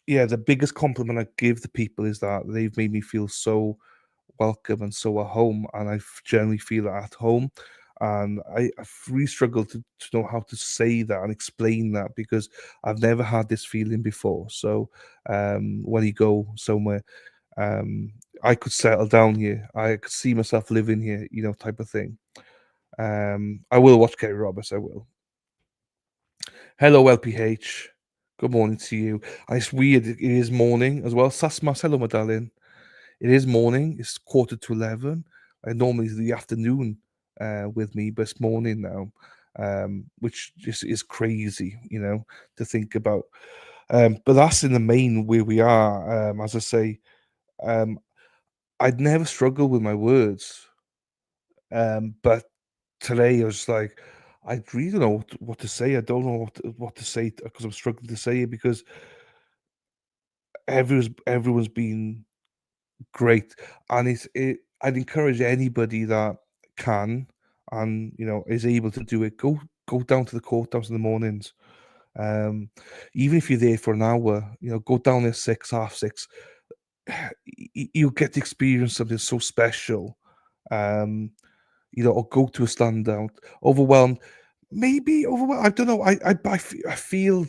the biggest compliment I give the people is that they've made me feel so welcome and so at home, and I generally feel at home. And I've really struggled to know how to say that and explain that because I've never had this feeling before. So when you go somewhere, I could settle down here. I could see myself living here, type of thing. I will watch Kerry Roberts. I will. Hello, LPH. Good morning to you. And it's weird. It is morning as well. Sasmas, hello, my darling. It is morning. It's 11:15. Normally it's the afternoon with me, but it's morning now, which just is crazy, to think about. But that's in the main where we are. As I say, I'd never struggle with my words, but today I was like, I really don't know what to say. I don't know what to say because I'm struggling to say it because everyone's been great, and I'd encourage anybody that can and is able to do it. Go down to the courthouse in the mornings. Even if you're there for an hour, go down there 6, half 6. You get to experience something so special. Or go to a stand out. Overwhelmed, maybe overwhelmed. I don't know. I feel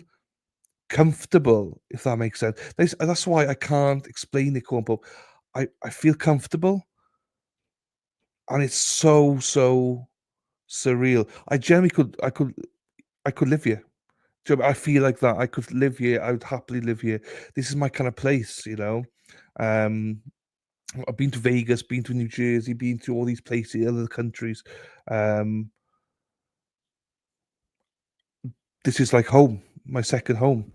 comfortable, if that makes sense. That's why I can't explain it, but I feel comfortable, and it's so surreal. I generally I could live here. Do you know what I mean? I feel like that. I could live here. I would happily live here. This is my kind of place, Um, I've been to Vegas, been to New Jersey, been to all these places, other countries. This is like home, my second home.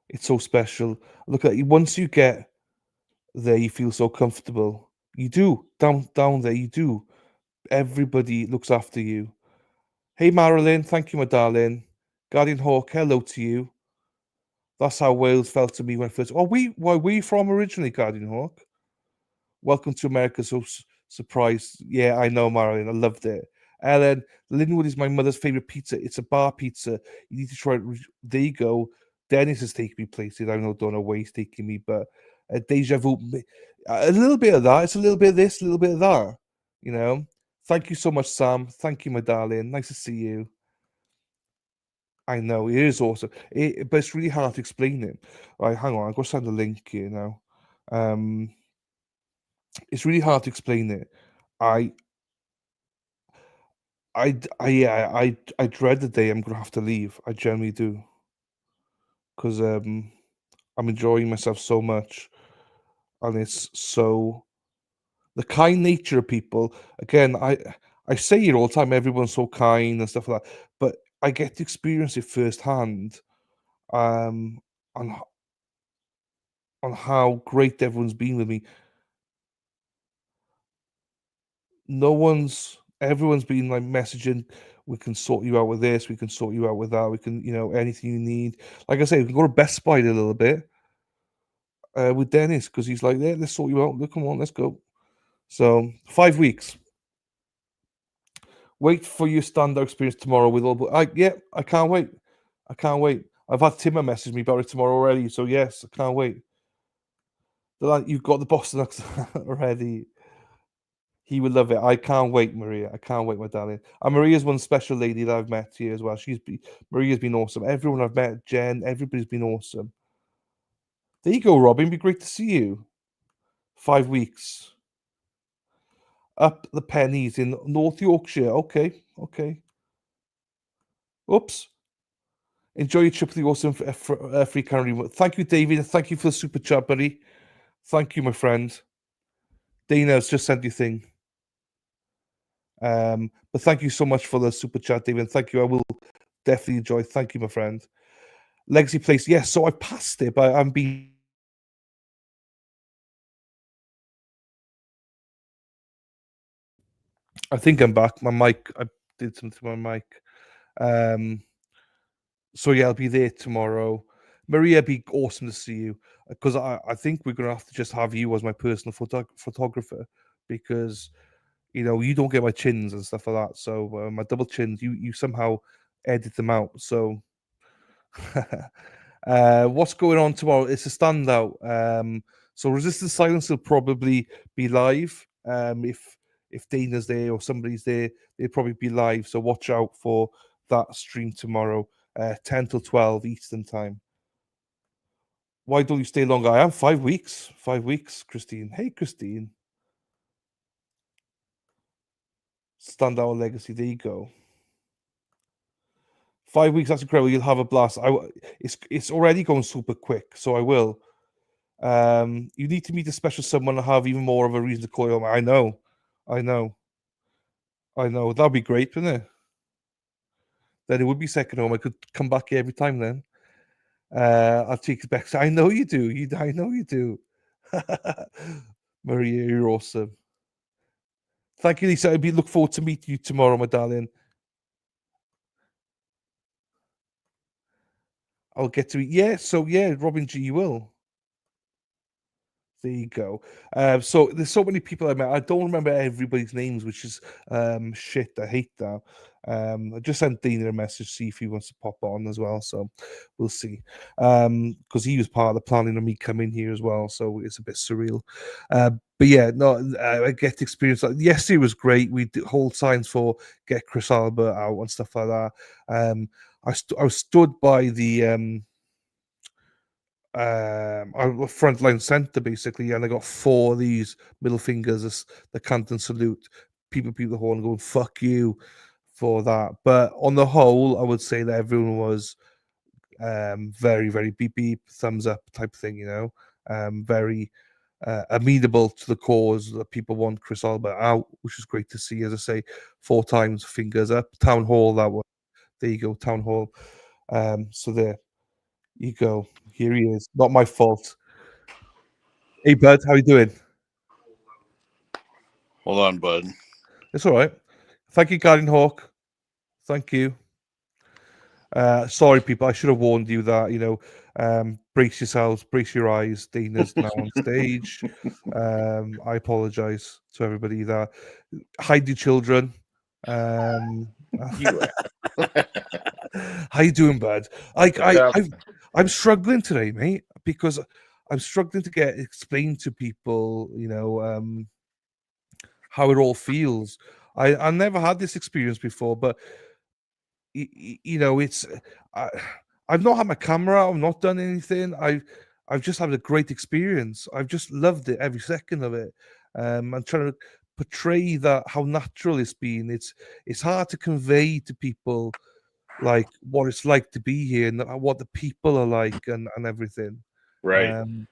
It's so special. Look at you. Once you get there, you feel so comfortable. You do down there. You do. Everybody looks after you. Hey Marilyn, thank you, my darling. Guardian Hawk, hello to you. That's how Wales felt to me when first. Oh, where were you from originally, Guardian Hawk? Welcome to America. So surprised. Yeah, I know, Marilyn. I loved it. Ellen, Linwood is my mother's favorite pizza. It's a bar pizza. You need to try it. There you go. Dennis is taking me places. I don't know where he's taking me, but deja vu. A little bit of that. It's a little bit of this, a little bit of that. Thank you so much, Sam. Thank you, my darling. Nice to see you. I know it is awesome. But it's really hard to explain it. Right, hang on, I'll go send a link here now. It's really hard to explain it. I, yeah, I dread the day I'm gonna have to leave. I generally do, because I'm enjoying myself so much, and it's so the kind nature of people. Again, I say it all the time. Everyone's so kind and stuff like that, but I get to experience it firsthand. Um, on on how great everyone's been with me. Everyone's been like messaging, we can sort you out with this, we can sort you out with that, we can, anything you need. Like I say, we can go to Best Buy a little bit with Dennis because he's like, yeah, let's sort you out. Look, come on, let's go. So 5 weeks. Wait for your standout experience tomorrow with all. I can't wait. I can't wait. I've had Timmer message me about it tomorrow already. So yes, I can't wait. They're like, you've got the Boston accent already. He would love it. I can't wait, Maria. I can't wait, my darling. And Maria's one special lady that I've met here as well. Maria's been awesome. Everyone I've met, Jen, everybody's been awesome. There you go, Robin. Be great to see you. 5 weeks. Up the pennies in North Yorkshire. Okay, okay. Oops. Enjoy your trip to the awesome free Canary. Thank you, David. Thank you for the super chat, buddy. Thank you, my friend. Dana's just sent you thing. But thank you so much for the super chat, David. Thank you. I will definitely enjoy. Thank you, my friend. Legacy Place. Yes, so I passed it, but I'm being. I think I'm back. My mic. I did something to my mic. So yeah, I'll be there tomorrow. Maria, it'd be awesome to see you because I think we're gonna have to just have you as my personal photographer because you don't get my chins and stuff like that. So my double chins, you somehow edit them out. So what's going on tomorrow? It's a standout. So Resistance Silence will probably be live. If Dana's there or somebody's there, they'll probably be live. So watch out for that stream tomorrow, 10 till 12 Eastern time. Why don't you stay longer? I am 5 weeks. 5 weeks, Christine. Hey, Christine. Standout legacy. There you go. 5 weeks. That's incredible. You'll have a blast. It's already going super quick, so I will. You need to meet a special someone and have even more of a reason to call you home. I know. That'd be great, wouldn't it? Then it would be second home. I could come back here every time then. I'll take it back. I know you do. I know you do. Maria, you're awesome. Thank you, Lisa. I look forward to meeting you tomorrow, my darling. I'll get to it. Yeah, so yeah, Robin G, you will. There you go. So there's so many people I met. I don't remember everybody's names, which is shit. I hate that. I just sent Dana a message see if he wants to pop on as well. So we'll see. Because he was part of the planning of me coming here as well. So it's a bit surreal. But yeah, no, I get to experience that. Yesterday was great. We did hold signs for get Chris Albert out and stuff like that. I was stood by the I was frontline center basically, and I got four of these middle fingers as the Canton salute. People the horn going "fuck you" for that. But on the whole, I would say that everyone was very, very beep beep, thumbs up type thing. Very amenable to the cause that people want Chris Albert out, which is great to see. As I say, 4 times fingers up. Town Hall, that one. There you go, Town Hall. So there you go. Here he is. Not my fault. Hey, bud, how you doing? Hold on, bud. It's all right. Thank you, Guardian Hawk. Thank you. Sorry, people. I should have warned you that, brace yourselves, brace your eyes. Dana's now on stage. I apologize to everybody that hide your children. How you doing, bud? I'm struggling today, mate, because I'm struggling to get explained to people, how it all feels. I never had this experience before, but you know, it's I've not had my camera. I've not done anything. I've just had a great experience. I've just loved it every second of it. I'm trying to portray that how natural it's been. It's hard to convey to people like what it's like to be here and what the people are like and everything. Right. Um,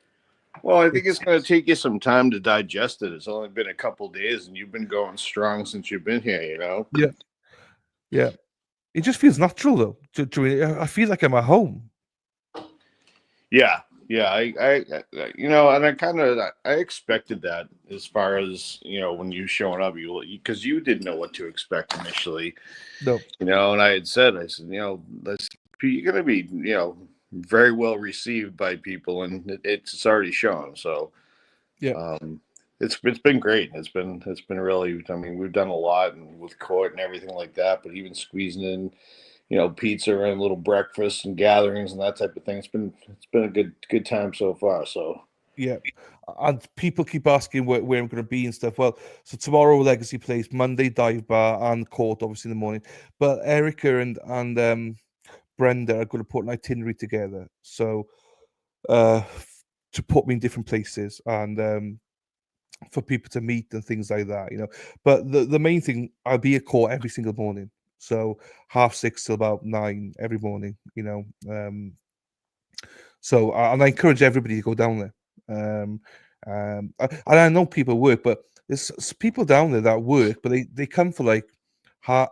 Well, I think it's it's going to take you some time to digest it. It's only been a couple days, and you've been going strong since you've been here. You know. yeah, yeah. It just feels natural though. I feel like I'm at home. Yeah, yeah. You know, and I expected that as far as when you showing up, because you didn't know what to expect initially. No, You know, and I said, you're going to be, very well received by people, and it's already shown. So, yeah, um, it's been great. It's been really. I mean, we've done a lot and with court and everything like that, but even squeezing in, pizza and little breakfasts and gatherings and that type of thing. It's been a good time so far. So yeah. And people keep asking where I'm going to be and stuff. Well, so tomorrow Legacy plays, Monday Dive Bar and Court, obviously in the morning. But Erica and Brenda are going to put an itinerary together, so to put me in different places and for people to meet and things like that, you know. But the main thing, I'll be at Court every single morning, so 6:30 till about 9 every morning, you know. So and I encourage everybody to go down there. And I know people work, but there's people down there that work, but they come for like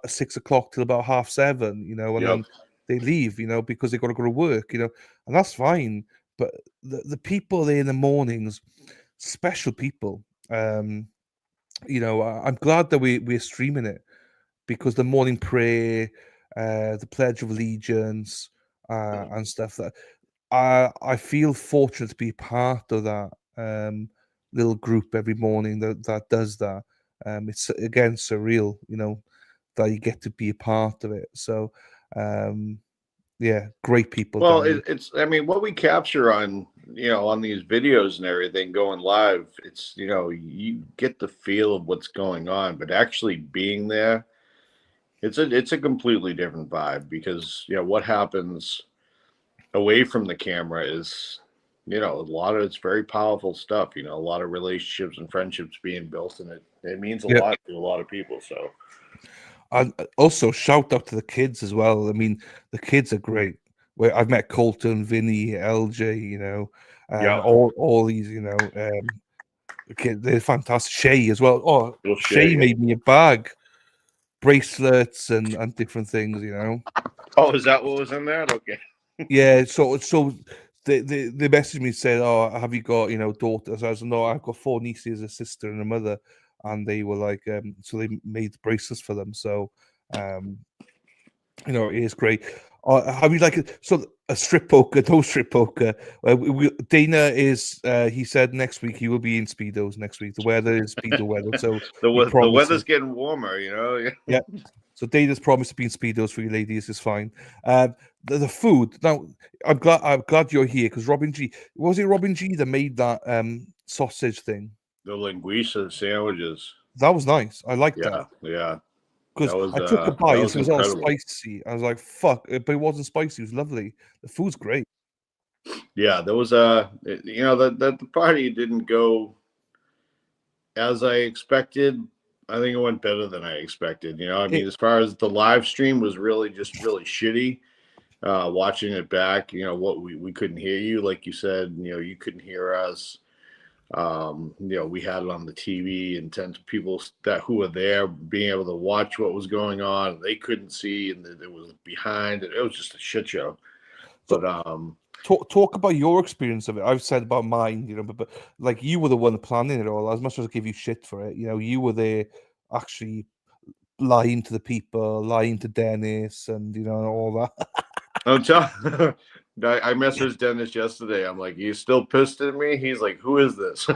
6 o'clock till about 7:30, you know, and yep. then they leave, you know, because they got to go to work, you know, and that's fine. But the people there in the mornings, special people. You know, I'm glad that we're streaming it because the morning prayer, the Pledge of Allegiance, and stuff that I feel fortunate to be part of that little group every morning that does that. It's again surreal, you know, that you get to be a part of it. So, yeah, great people Well, down there. it's. I mean, what we capture on on these videos and everything going live, it's you get the feel of what's going on, but actually being there, it's a completely different vibe because what happens away from the camera is a lot of it's very powerful stuff. A lot of relationships and friendships being built, and it means a Yeah, lot to a lot of people. So and also shout out to the kids as well. I mean, the kids are great. Where I've met Colton, Vinny, LJ, you know, yeah, all these, you know, they're fantastic. Shay as well. Oh, we'll Shay share. made me a bag, bracelets, and different things, you know. Oh, is that what was in that? Okay. Yeah, so they messaged me said, "Oh, have you got daughters?" I was no, I've got 4 nieces, a sister, and a mother, and they were like, so they made bracelets for them. So, um, it is great. Have you like so a strip poker, no strip poker? Dana is he said next week he will be in speedos next week. The weather is speedo weather, so he The promises. weather's getting warmer. Yeah. So Dana's promised to be in speedos for you ladies is fine. The food now. I'm glad you're here because Robin G. Was it Robin G that made that sausage thing? The linguiça sandwiches. That was nice. I like that Yeah, yeah. because I took a That bite. was It was all incredible. spicy. I was like, "Fuck!" But it wasn't spicy. It was lovely. The food's great. Yeah, there was the party didn't go as I expected. I think it went better than I expected. I mean, It, as far as the live stream was really just really shitty. Watching it back, what we couldn't hear you, like you said, you couldn't hear us. We had it on the TV, and 10 people that who were there being able to watch what was going on, they couldn't see, and it was behind. It was just a shit show. so But talk about your experience of it. I've said about mine, but like you were the one planning it all. As much as I give you shit for it, you were there actually lying to the people, lying to Dennis, and all that. I'm telling. I messaged Dennis yesterday. I'm like, "You still pissed at me?" He's like, "Who is this?"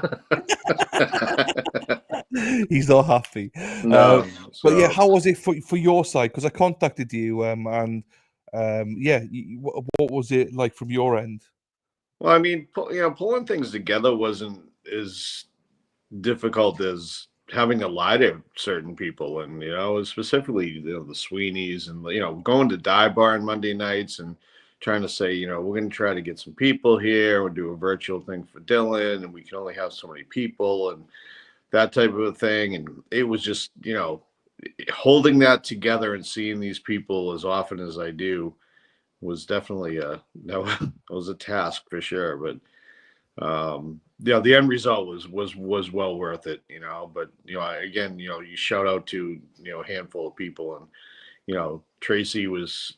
He's not happy. No. But yeah, So, how was it for your side? Because I contacted you, and yeah, what was it like from your end? well, I mean, pulling things together wasn't as difficult as having to lie to certain people, and specifically the Sweeneys, and going to dive bar on Monday nights and trying to say, we're going to try to get some people here. We'll do a virtual thing for Dylan, and we can only have so many people, and that type of a thing. And it was just, holding that together and seeing these people as often as I do was definitely that was a task for sure. But the end result was well worth it, but again, you shout out to a handful of people, and Tracy was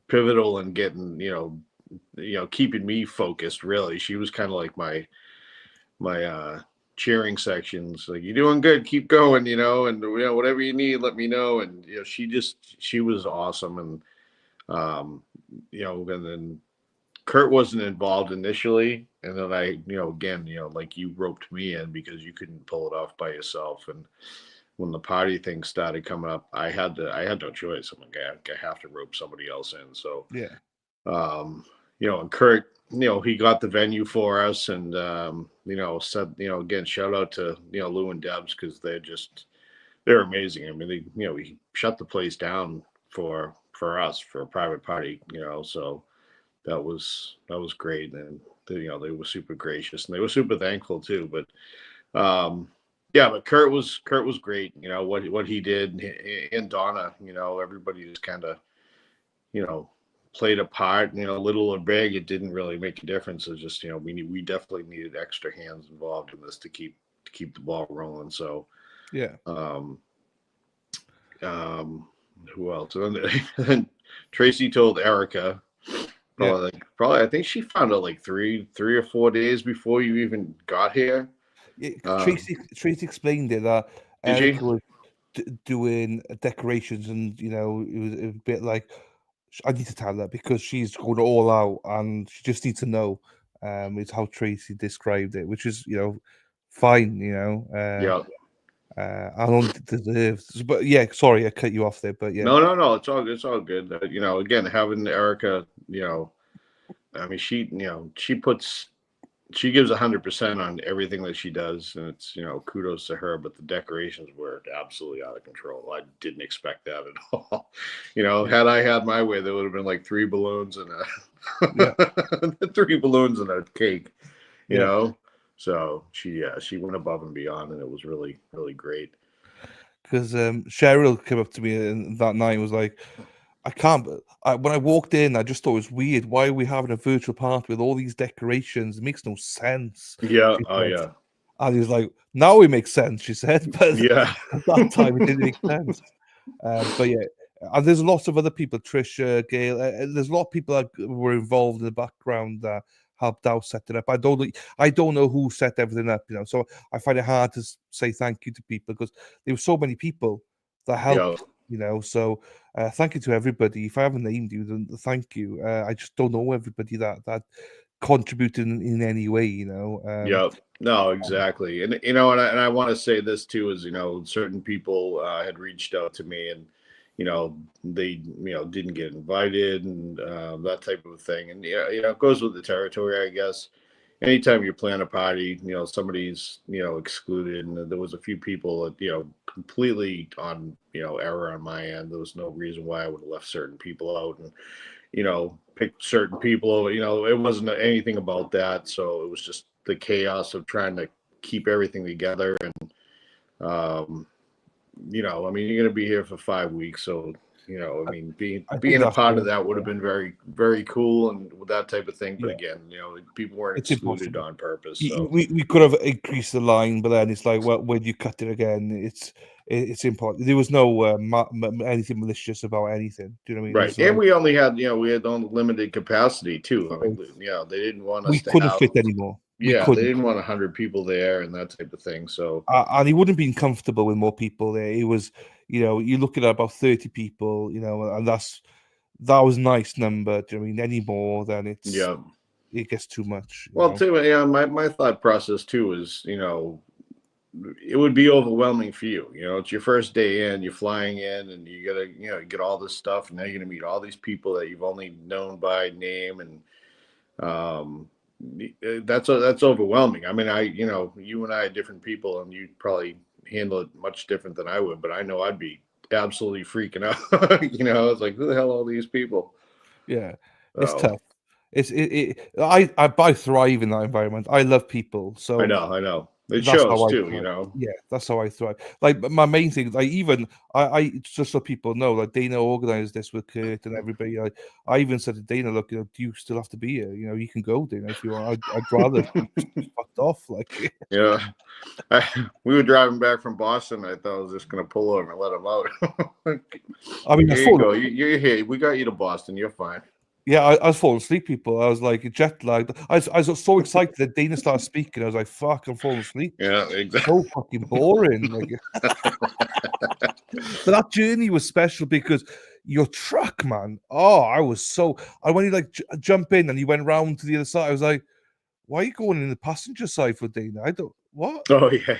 pivotal in getting keeping me focused. Really, she was kind of like my cheering sections, like, you're doing good, keep going, and whatever you need, let me know. And she was awesome. And and then Kurt wasn't involved initially, and then again, like, you roped me in because you couldn't pull it off by yourself. And when the party thing started coming up, I had no choice. I'm like, I have to rope somebody else in. So Yeah. And Kurt, he got the venue for us, and said, again, shout out to Lou and Debs, because they're amazing. I mean, we shut the place down for us for a private party, so that was great. And they were super gracious, and they were super thankful too. But yeah, but Kurt was great. What he did, and Donna, everybody just kind of played a part. Little or big, it didn't really make a difference. It's just we definitely needed extra hands involved in this to keep the ball rolling. So Yeah. Who else? And then Tracy told Erica. Probably, I think she found out like 3 or 4 days before you even got here. Yeah, Tracy explained it that Did Erica she? was doing decorations, and it was a bit like, I need to tell her because she's going all out, and she just needs to know. Is how Tracy described it, which is fine. Yeah. I don't deserve, but yeah, sorry, I cut you off there, but yeah. No, it's all good. Again, having Erica, I mean, she gives 100% on everything that she does, and it's kudos to her. But the decorations were absolutely out of control. I didn't expect that at all. Had I had my way, there would have been like 3 balloons and a 3 balloons and a cake. So she went above and beyond, and it was really, really great. Because Cheryl came up to me and that night and was like, I can't. When I walked in, I just thought it was weird. Why are we having a virtual party with all these decorations? It makes no sense. Yeah. Oh, yeah. And he was like, now it makes sense, she said. But yeah, at that time, it didn't make sense. But yeah, and there's lots of other people, Trisha, Gail. There's a lot of people that were involved in the background that helped out set it up. I don't know who set everything up, So I find it hard to say thank you to people because there were so many people that helped. So thank you to everybody. If I haven't named you, then thank you. I just don't know everybody that contributed in any way. Yeah, no, exactly. And and I want to say this too is certain people had reached out to me, and they didn't get invited, and that type of thing. And it goes with the territory, I guess. Anytime you plan a party, somebody's excluded, and there was a few people that completely on error on my end. There was no reason why I would have left certain people out, and picked certain people over. It wasn't anything about that. So it was just the chaos of trying to keep everything together. And I mean, you're going to be here for 5 weeks, so I mean, being a part of that would have been very, very cool, and with that type of thing. But again, people weren't excluded on purpose. So. We could have increased the line, but then it's like, well, when you cut it again, it's important. There was no anything malicious about anything. Do you know what I mean? Right, and we only had we had on limited capacity too. I mean, they didn't want us. We couldn't fit anymore. They didn't want 100 people there and that type of thing. So and he wouldn't have been comfortable with more people there. It was, you look at about 30 people, and that was a nice number. Do you know what I mean? Any more than it gets too much. Well, too, my thought process too is, it would be overwhelming for you. It's your first day in, you're flying in, and you gotta, you get all this stuff, and now you're gonna meet all these people that you've only known by name, and that's overwhelming. I mean, you and I are different people, and you probably handle it much different than I would. But I know I'd be absolutely freaking out. I was like, who the hell are all these people? Yeah, it's Oh, tough. I thrive in that environment. I love people, I so know, I know. It that's how shows I too. thrive. Yeah, that's how I thrive. Like my main thing, like even I just so people know, like Dana organized this with Kurt and everybody. I even said to Dana, look, do you still have to be here? You can go, Dana, if you want. I'd rather you fucked off. Like, Yeah. We were driving back from Boston. I thought I was just going to pull over and let him out. I mean, I Here you thought, go. You're here. We got you to Boston. You're fine. yeah, I was falling asleep, people. I was like jet lagged. I was so excited that Dana started speaking. I was like, fuck, I'm falling asleep. Yeah, exactly. So fucking boring. Like, but that journey was special because your truck, man. Oh, I when you like jump in and you went round to the other side, I was like, why are you going in the passenger side for Dana? I don't what? Oh yeah.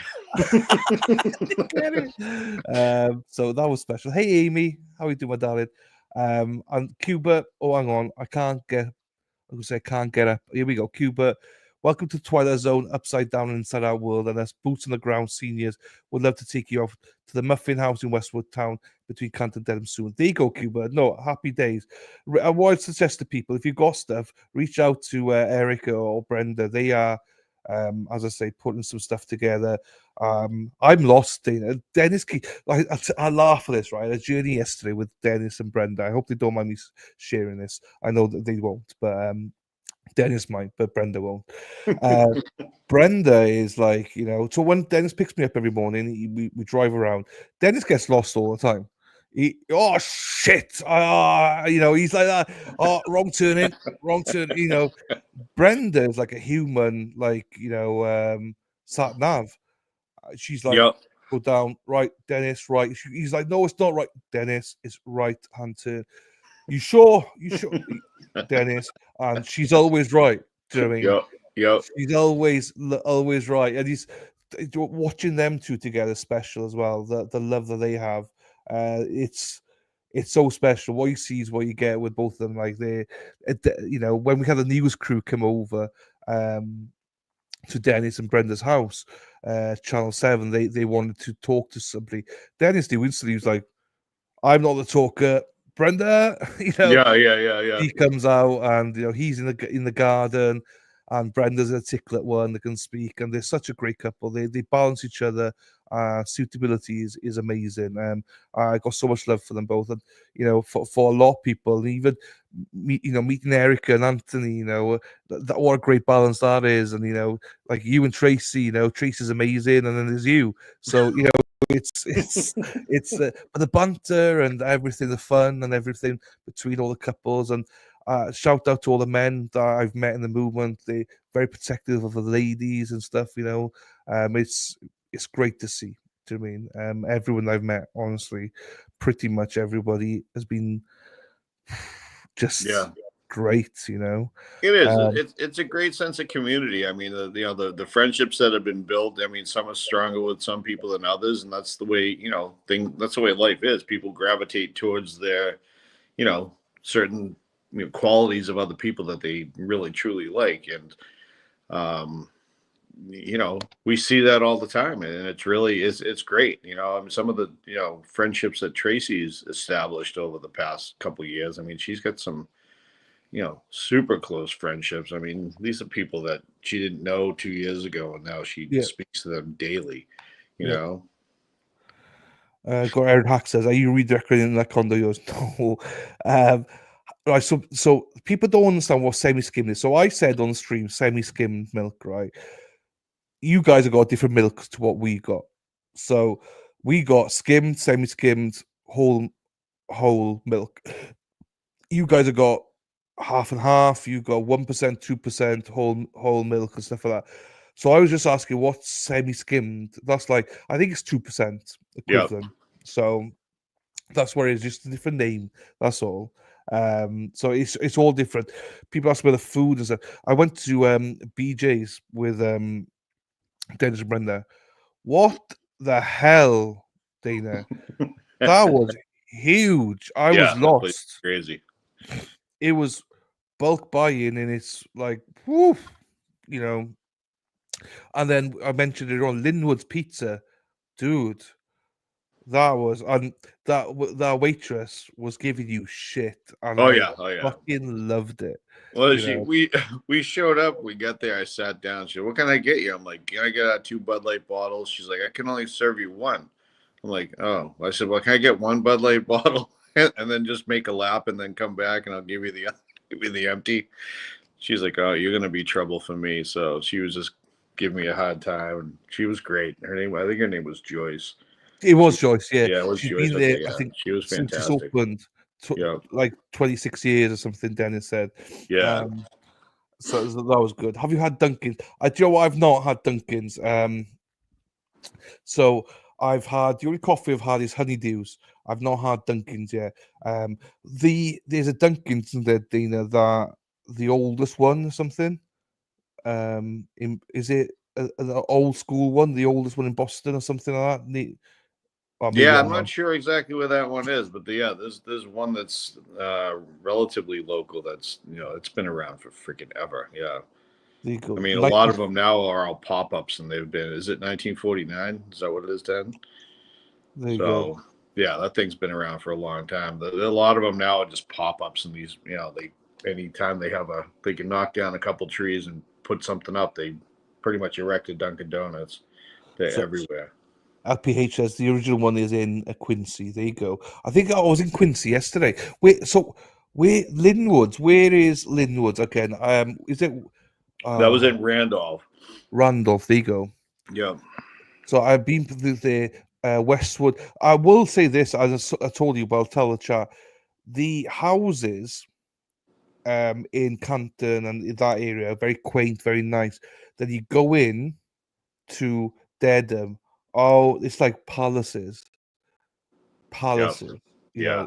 Get it? So that was special. Hey Amy, how are you doing, darling? And Cuba, oh hang on, I was gonna say I can't get up. Here we go, Cuba. Welcome to Twilight Zone, upside down and inside our world, and us boots on the ground seniors would love to take you off to the Muffin House in Westwood Town between Kant and Dedham soon. There you go, Cuba. No, happy days. What I'd suggest to people, if you've got stuff, reach out to Erica or Brenda. They are, as I say, putting some stuff together. I'm lost, Dana. Dennis, I laugh at this, right? A journey yesterday with Dennis and Brenda. I hope they don't mind me sharing this. I know that they won't, but Dennis might, but Brenda won't. Brenda is like, so when Dennis picks me up every morning, we drive around. Dennis gets lost all the time. Oh shit! He's like that. Oh, wrong turn. Brenda is like a human, like sat nav. She's like, Yep. go down, right, Dennis, right. He's like, no, it's not right, Dennis. It's right hand turn. You sure? Dennis? And she's always right. Do you know what I mean? Yep. She's always right, and he's watching them two together special as well. The love that they have, it's so special. What you see is what you get with both of them. Like when we had the news crew come over to Dennis and Brenda's house, Channel 7, they wanted to talk to somebody. Dennis knew instantly. He was like, "I'm not the talker." Brenda, Yeah. he comes out and he's in the garden, and Brenda's a ticklet one that can speak, and they're such a great couple. They balance each other. Suitability is amazing. I got so much love for them both, and for a lot of people, even meeting Erica and Anthony, that what a great balance that is, and like you and Tracy, Tracy's amazing, and then there's you. So it's but the banter and everything, the fun and everything between all the couples, and shout out to all the men that I've met in the movement. They're very protective of the ladies and stuff. It's great to see. Do you know what I mean? Everyone I've met, honestly, pretty much everybody has been just great. It is. It's a great sense of community. I mean, the friendships that have been built. I mean, some are stronger with some people than others, and that's the way That's the way life is. People gravitate towards their, certain qualities of other people that they really truly like, and we see that all the time, and it's great. I mean, some of the friendships that Tracy's established over the past couple of years. I mean, she's got some super close friendships. I mean, these are people that she didn't know 2 years ago, and now she speaks to them daily. Got Aaron Hack says, "Are you redecorating that condo?" Yours? No. Right. So people don't understand what semi-skimmed is. So I said on stream, semi-skimmed milk, right? You guys have got different milk to what we got. So we got skimmed, semi-skimmed, whole milk. You guys have got half and half. You got 1%, 2% whole milk and stuff like that. So I was just asking, what's semi-skimmed? That's like, I think it's 2% equivalent. So that's where it's just a different name. That's all. So it's all different. People ask where the food is. I went to BJ's with Dennis and Brenda. What the hell, Dana? That was huge. I was lost. Crazy. It was bulk buy-in, and it's like, woof. you know. And then I mentioned it on Linwood's Pizza, dude. That was that waitress was giving you shit, and Oh I yeah, oh yeah. fucking loved it. Well, You know, we showed up. We got there. I sat down. She said, "What can I get you?" I'm like, "Can I get 2 Bud Light bottles?" She's like, "I can only serve you one." I'm like, "Oh." I said, "Well, can I get 1 Bud Light bottle and then just make a lap and then come back and I'll give you the empty?" She's like, "Oh, you're gonna be trouble for me." So she was just giving me a hard time, and she was great. I think her name was Joyce. it She, was Joyce. Yeah, yeah, it was she's Joyce. been there. Okay, I yeah, think she was since it's fantastic. opened, Yeah, like 26 years or something. Dennis said. yeah. So that was good. Have you had Dunkin's? Joe, I've not had Dunkin's. So I've had the only coffee I've had is Honeydews. I've not had Dunkin's yet. There's a Dunkin's in there, Dina, that the oldest one or something. Is it an old school one, the oldest one in Boston or something like that? Or maybe Yeah, I'm I'm not wrong. sure exactly where that one is, but yeah, there's one that's relatively local. That's it's been around for freaking ever. Yeah, There you I go. mean a lot of them now are all pop ups, and they've been. Is it 1949? Is that what it is, then? There you go. So yeah, that thing's been around for a long time. A lot of them now are just pop ups, and these they anytime they can knock down a couple trees and put something up, they pretty much erect a Dunkin' Donuts. They're So everywhere. LPH says the original one is in Quincy. There you go. I think I was in Quincy yesterday. Wait, so where Linwoods? Where is Linwoods again? Is it That was uh in Randolph. Randolph? There you go. Yeah, So I've been to the Westwood. I will say this, as I told you, but I'll tell the chat. The houses in Canton and in that area are very quaint, very nice. Then you go in to Dedham. Oh, it's like palaces. yeah, Palaces. yeah.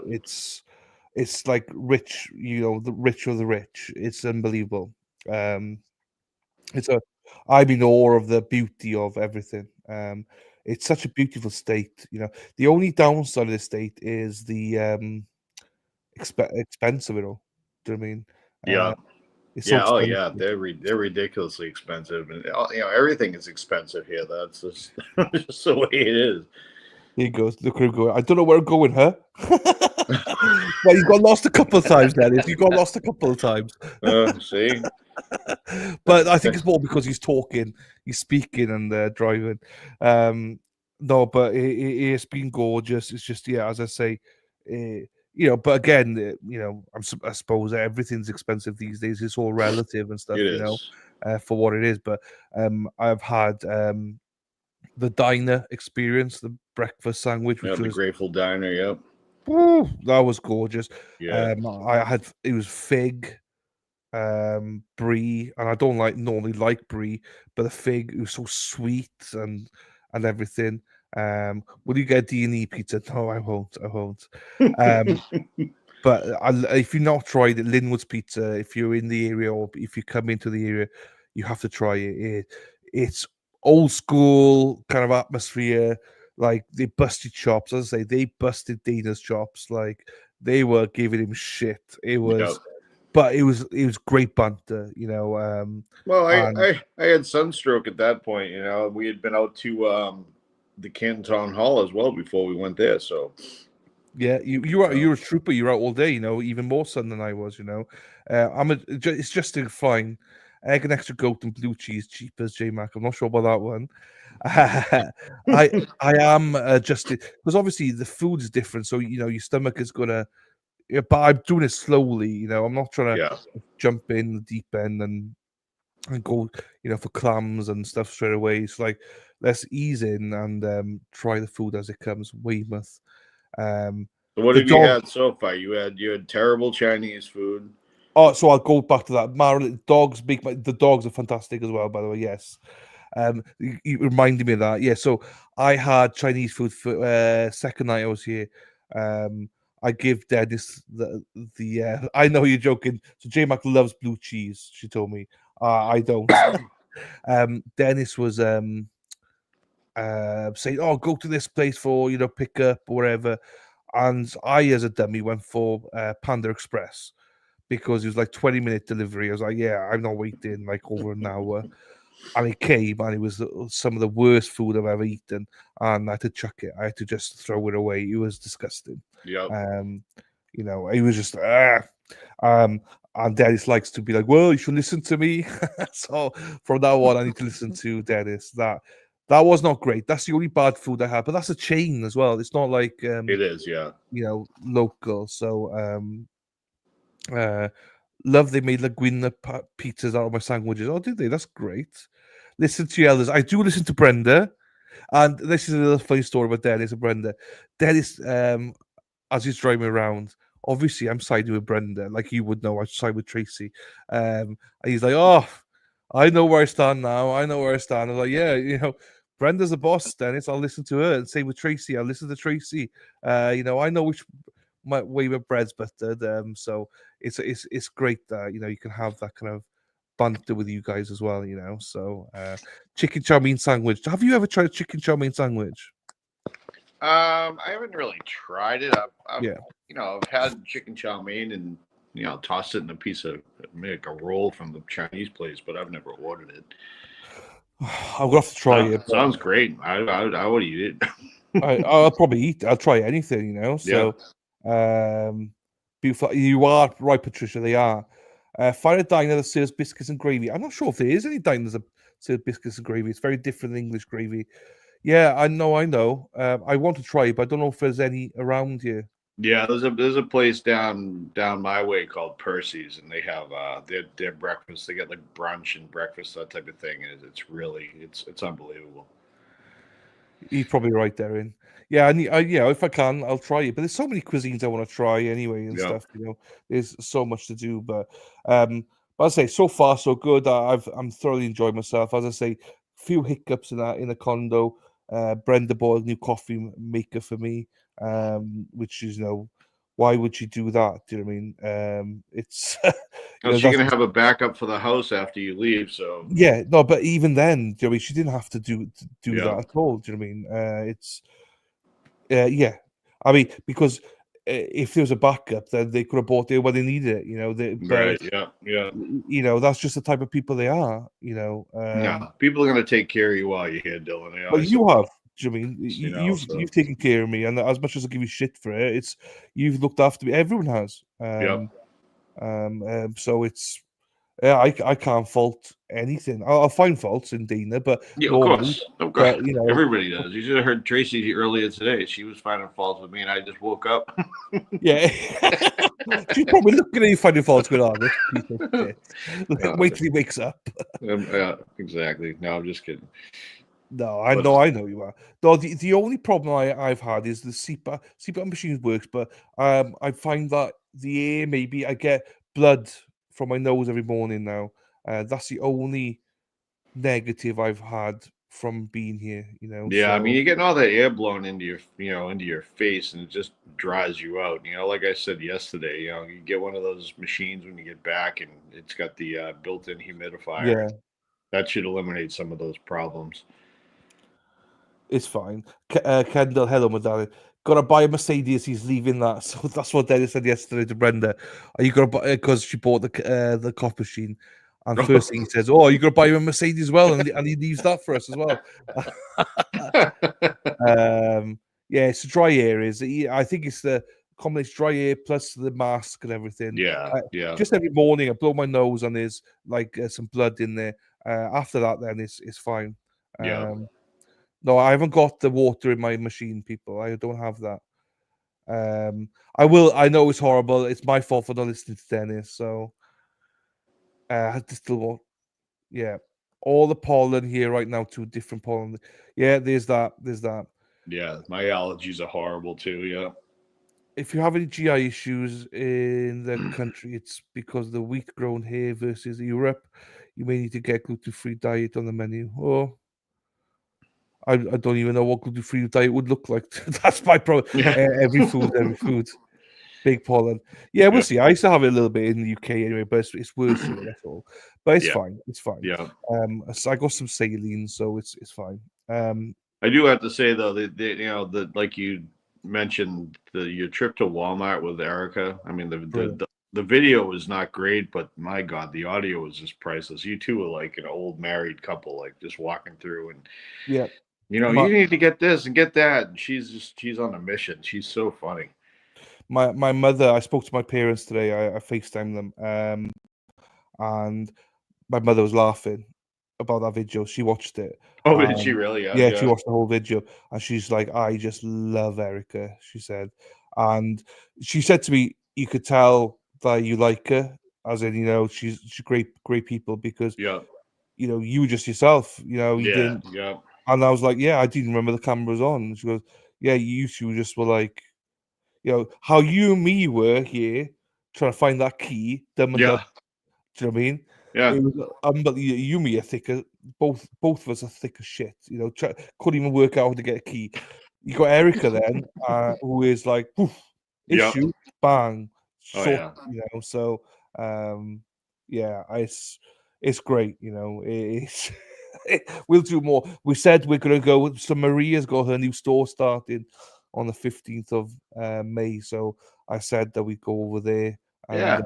It's like rich, the rich of the rich. It's unbelievable. Um, it's a I'm in awe of the beauty of everything. It's such a beautiful state. The only downside of the state is the expense of it all. Do you know what I mean? Yeah. It's so Yeah. Oh, expensive. yeah. They're ridiculously expensive, and everything is expensive here. That's just, just the way it is. Here he goes. Look where I'm going. I don't know where I'm going, huh? Well, you got lost a couple of times, Dennis. You got lost a couple of times. See, But I think it's more because he's speaking and driving. No, but it's been gorgeous. It's just, yeah, as I say, but again, I suppose everything's expensive these days. It's all relative and stuff, it is. for what it is. But I've had the diner experience, the breakfast sandwich, Yeah, which the was Grateful Diner. Yep. that was gorgeous. Yeah. I had it was fig, brie, and I don't normally like brie, but the fig it was so sweet and everything. Will you get D&E pizza? No, I won't. I won't. Um, but if you've not tried it, Linwood's Pizza, if you're in the area or if you come into the area, you have to try it. It's old school kind of atmosphere. Like they busted chops, as I say, they busted Dana's chops. Like they were giving him shit. Yep. But it was great banter, Well, and I had sunstroke at that point. We had been out to the Canton Town Hall as well before we went there. So yeah, you're a trooper. You're out all day, even more sun than I was. It's just a fine egg and extra goat and blue cheese, cheap as J Mac. I'm not sure about that one. I am adjusted because obviously the food is different, so your stomach is gonna. Yeah, but I'm doing it slowly. I'm not trying to yeah. jump in the deep end and go, for clams and stuff straight away. It's like let's ease in and try the food as it comes. Weymouth. So what The have you dog. had so far? You had terrible Chinese food. Oh, so I'll go back to that. Maryland dogs. The dogs are fantastic as well. By the way, yes. You reminded me of that. Yeah. So I had Chinese food for second night I was here. I give Dennis the. I know you're joking. So J Mac loves blue cheese. She told me. I don't. Dennis was saying, "Oh, go to this place for pick up or whatever," and I, as a dummy, went for Panda Express. because it was like 20-minute delivery. I was like, yeah, I'm not waiting like over an hour. And it came, and it was some of the worst food I've ever eaten, and I had to chuck it. I had to just throw it away. It was disgusting. Yep. You know, it was just and Dennis likes to be like, well, you should listen to me. So from now on, I need to listen to Dennis. That was not great. That's the only bad food I had, but that's a chain as well. It's not like It is, yeah. you know, local. So love they made linguine pizzas out of my sandwiches. Oh, did they? That's great. Listen to your elders. I do listen to Brenda, and this is a little funny story about Dennis and Brenda. Dennis, as he's driving around, obviously I'm siding with Brenda, like you would know. I side with Tracy. And he's like, "Oh, I know where I stand now. I know where I stand." I was like, "Yeah, you know, Brenda's the boss, Dennis. I'll listen to her." And same with Tracy. I'll listen to Tracy. You know, I know which my way my bread's buttered. So it's great that you know you can have that kind of banter with you guys as well. You know, so chicken chow mein sandwich. Have you ever tried a chicken chow mein sandwich? I haven't really tried it. I've Yeah. you know, I've had chicken chow mein and you know, tossed it in a piece of like a roll from the Chinese place, but I've never ordered it. I'll have to try it. Sounds great. I would eat it. I'll probably eat. I'll try anything, you know. So, beautiful. You are right, Patricia. They are. Find a diner that serves biscuits and gravy. I'm not sure if there is any diners that serve biscuits and gravy. It's very different than English gravy. Yeah, I know. I want to try it, but I don't know if there's any around here. Yeah, there's a place down my way called Percy's, and they have their breakfast. They get like brunch and breakfast, that type of thing, and it's really it's unbelievable. You're probably right, Darren. Yeah, you know, if I can, I'll try it. But there's so many cuisines I want to try anyway and stuff. You know, there's so much to do. But I say so far so good. I'm thoroughly enjoying myself. As I say, few hiccups in the condo. Brenda bought a new coffee maker for me, which is, you know, why would you do that? Do you know what I mean? It's you know, you're gonna have a backup for the house after you leave. So yeah, no, but even then, do you know, she didn't have to do that at all. Do you know what I mean? It's yeah, I mean, because if there was a backup, then they could have bought it when they needed it. You know, right? Yeah. You know, that's just the type of people they are. You know, yeah, people are gonna take care of you while you're here, Dylan. But you have. Do you mean you've taken care of me, and as much as I give you shit for it, it's you've looked after me. Everyone has. So it's I can't fault anything. I'll find faults in Dina, but yeah, normally, of course, you know, everybody does. You should have heard Tracy earlier today. She was finding faults with me, and I just woke up. Yeah, she's probably looking at you finding faults going on. Wait till he wakes up. Yeah, exactly. No, I'm just kidding. No, I know you are. No, the only problem I've had is the CPAP machine works, but I find that the air, maybe I get blood from my nose every morning now. That's the only negative I've had from being here, you know. Yeah, so, I mean, you're getting all that air blown into your face, and it just dries you out. You know, like I said yesterday, you know, you get one of those machines when you get back, and it's got the built-in humidifier. Yeah, that should eliminate some of those problems. it's fine. Kendall, hello, my darling. Gotta buy a Mercedes. He's leaving that. So that's what Dennis said yesterday to Brenda. Are you gonna buy, because she bought the coffee machine? And first thing he says, "Oh, you're gonna buy him a Mercedes as well," and he leaves that for us as well. Yeah, it's dry air. I think it's the combination dry air plus the mask and everything. Yeah. Just every morning, I blow my nose and there's like some blood in there. After that, then it's fine. No, I haven't got the water in my machine, people. I don't have that. I will. I know it's horrible. It's my fault for not listening to Dennis. So, I still want. Yeah, all the pollen here right now. 2 different pollen. Yeah, there's that. Yeah, my allergies are horrible too. Yeah. If you have any GI issues in the country, it's because of the wheat grown here versus Europe. You may need to get gluten-free diet on the menu. Or I don't even know what gluten-free diet would look like. That's my problem. Every food. Big pollen. Yeah, we'll see. I used to have it a little bit in the UK anyway, but it's worse here, that's all. But it's fine. It's fine. Yeah. So I got some saline, so it's fine. I do have to say though that you know like you mentioned your trip to Walmart with Erica. I mean the the video was not great, but my God, the audio was just priceless. You two were like an old married couple, like just walking through and Yeah. you need to get this and get that. And she's on a mission. She's so funny. My mother, I spoke to my parents today. I FaceTimed them, and my mother was laughing about that video. She watched it. Oh, did she really? Yeah, she watched the whole video, and she's like, "I just love Erica," she said. And she said to me, "You could tell that you like her, as in, she's great people, because Yeah. you were just yourself. You didn't." Yeah. And I was like, "Yeah, I didn't remember the camera was on." She goes, "Yeah, you two just were like, how you and me were here trying to find that key, dumb and dumb." Yeah. Do you know what I mean? Yeah. It was unbelievable. You and me are thicker. Both of us are thick as shit. Couldn't even work out how to get a key. You got Erica then, who is like, poof, Yeah. issue, bang, Oh, sort. yeah. So, yeah, it's great. It's we'll do more. We said we're gonna go. So Maria's got her new store starting on the 15th of May. So I said that we go over there and. Yeah.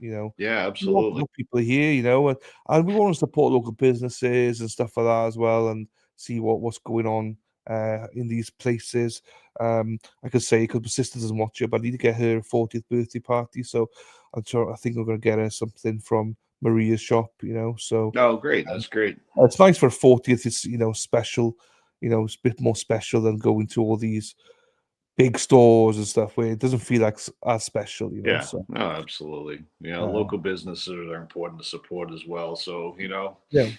A Yeah, lot absolutely. of people here, and we want to support local businesses and stuff like that as well, and see what's going on in these places. I could say, because my sister doesn't watch it, but I need to get her 40th birthday party, so I think I'm going to get her something from Maria's shop. So Oh, great. That's great. it's nice for 40th. It's special. It's a bit more special than going to all these big stores and stuff where it doesn't feel like as special. Yeah. So No, absolutely. Local businesses are important to support as well. So, yeah.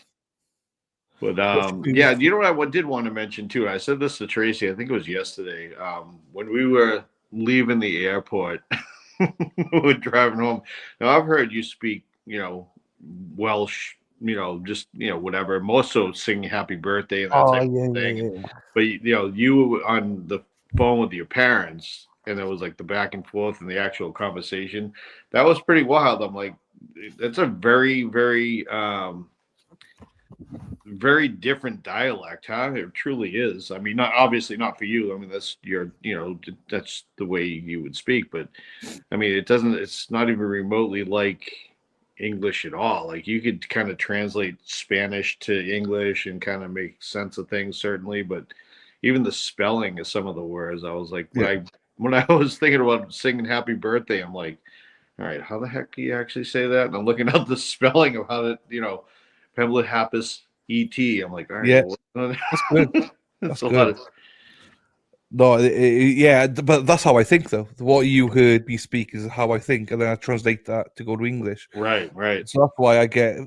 But yeah, you know what I did want to mention too. I said this to Tracy. I think it was yesterday. When we were leaving the airport, we were driving home. Now I've heard you speak, Welsh. Just whatever. Most so singing "Happy Birthday" and that type of thing. Yeah. But you were on the phone with your parents, and it was like the back and forth and the actual conversation. That was pretty wild. I'm like, that's a very, very very different dialect, huh? It truly is. I mean, not obviously not for you. I mean, that's that's the way you would speak, but I mean, it's not even remotely like English at all. Like you could kind of translate Spanish to English and kind of make sense of things, certainly, but even the spelling of some of the words, I was like, when I was thinking about singing "Happy Birthday," I'm like, all right, how the heck do you actually say that? And I'm looking up the spelling of how to, Pamela Happis ET. I'm like, all right, Yeah, well, that's good. that's That's a lot good. of. No, yeah, but that's how I think, though. What you heard me speak is how I think, and then I translate that to go to English. Right. So that's why I get.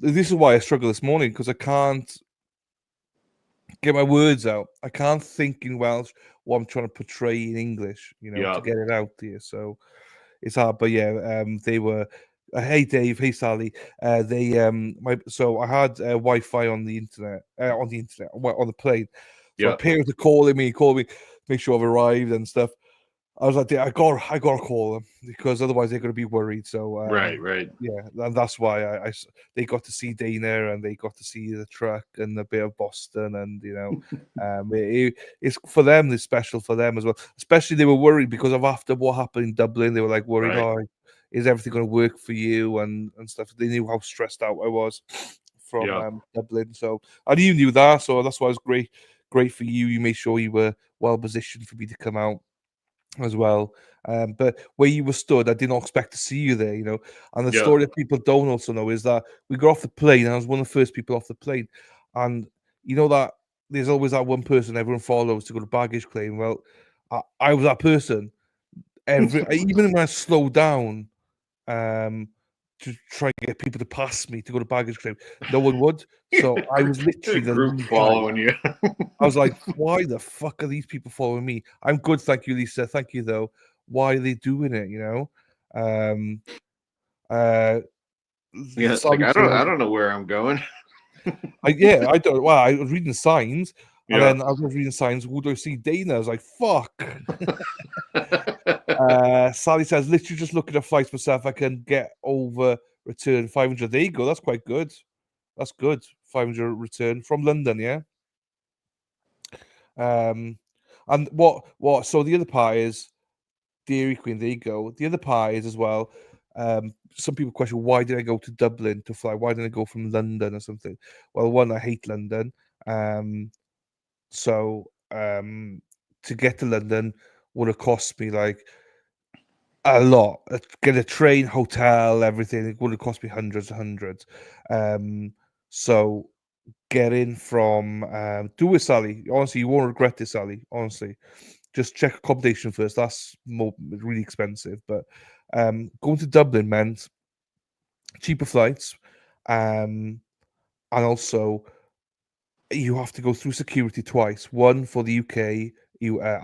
This is why I struggle this morning, because I can't get my words out. I can't think in Welsh what I'm trying to portray in English, to get it out there. So it's hard. But yeah, they were. Hey Dave, hey Sally. So I had Wi-Fi on the internet, on the plane. So my parents are calling me, make sure I've arrived and stuff. I was like, I gotta call them, because otherwise they're gonna be worried. So Right. yeah, and that's why they got to see Dana, and they got to see the truck and a bit of Boston, and it's for them. It's special for them as well. Especially they were worried because of after what happened in Dublin. They were like worried, Right. oh, is everything going to work for you and stuff. They knew how stressed out I was from Dublin, so and you knew that, so that's why it was great for you. You made sure you were well positioned for me to come out as well. But where you were stood, I did not expect to see you there, And the story that people don't also know is that we got off the plane, and I was one of the first people off the plane. And you know that there's always that one person everyone follows to go to baggage claim. Well, I was that person. Even when I slowed down, to try and get people to pass me to go to baggage claim, no one would. So I was literally the group lead following you. I was like, why the fuck are these people following me? I'm good, thank you, Lisa. Thank you, though. Why are they doing it? It's like I don't know where I'm going. I don't. Well, I was reading signs, and then I was reading signs. Who do I see? Dana. I was like, fuck. Sally says, literally just looking at flights myself. I can get over return 500. There you go. That's quite good. That's good. 500 return from London, yeah. And what? So the other part is, Dairy Queen. There you go. The other pies as well. Some people question, why did I go to Dublin to fly? Why didn't I go from London or something? Well, one, I hate London. So to get to London would have cost me like a lot. Get a train, hotel, everything. It would have cost me hundreds and hundreds. So getting from do it, Sally. Honestly, you won't regret this, Sally. Honestly, just check accommodation first. That's really expensive, but going to Dublin meant cheaper flights, and also you have to go through security twice. One for the UK,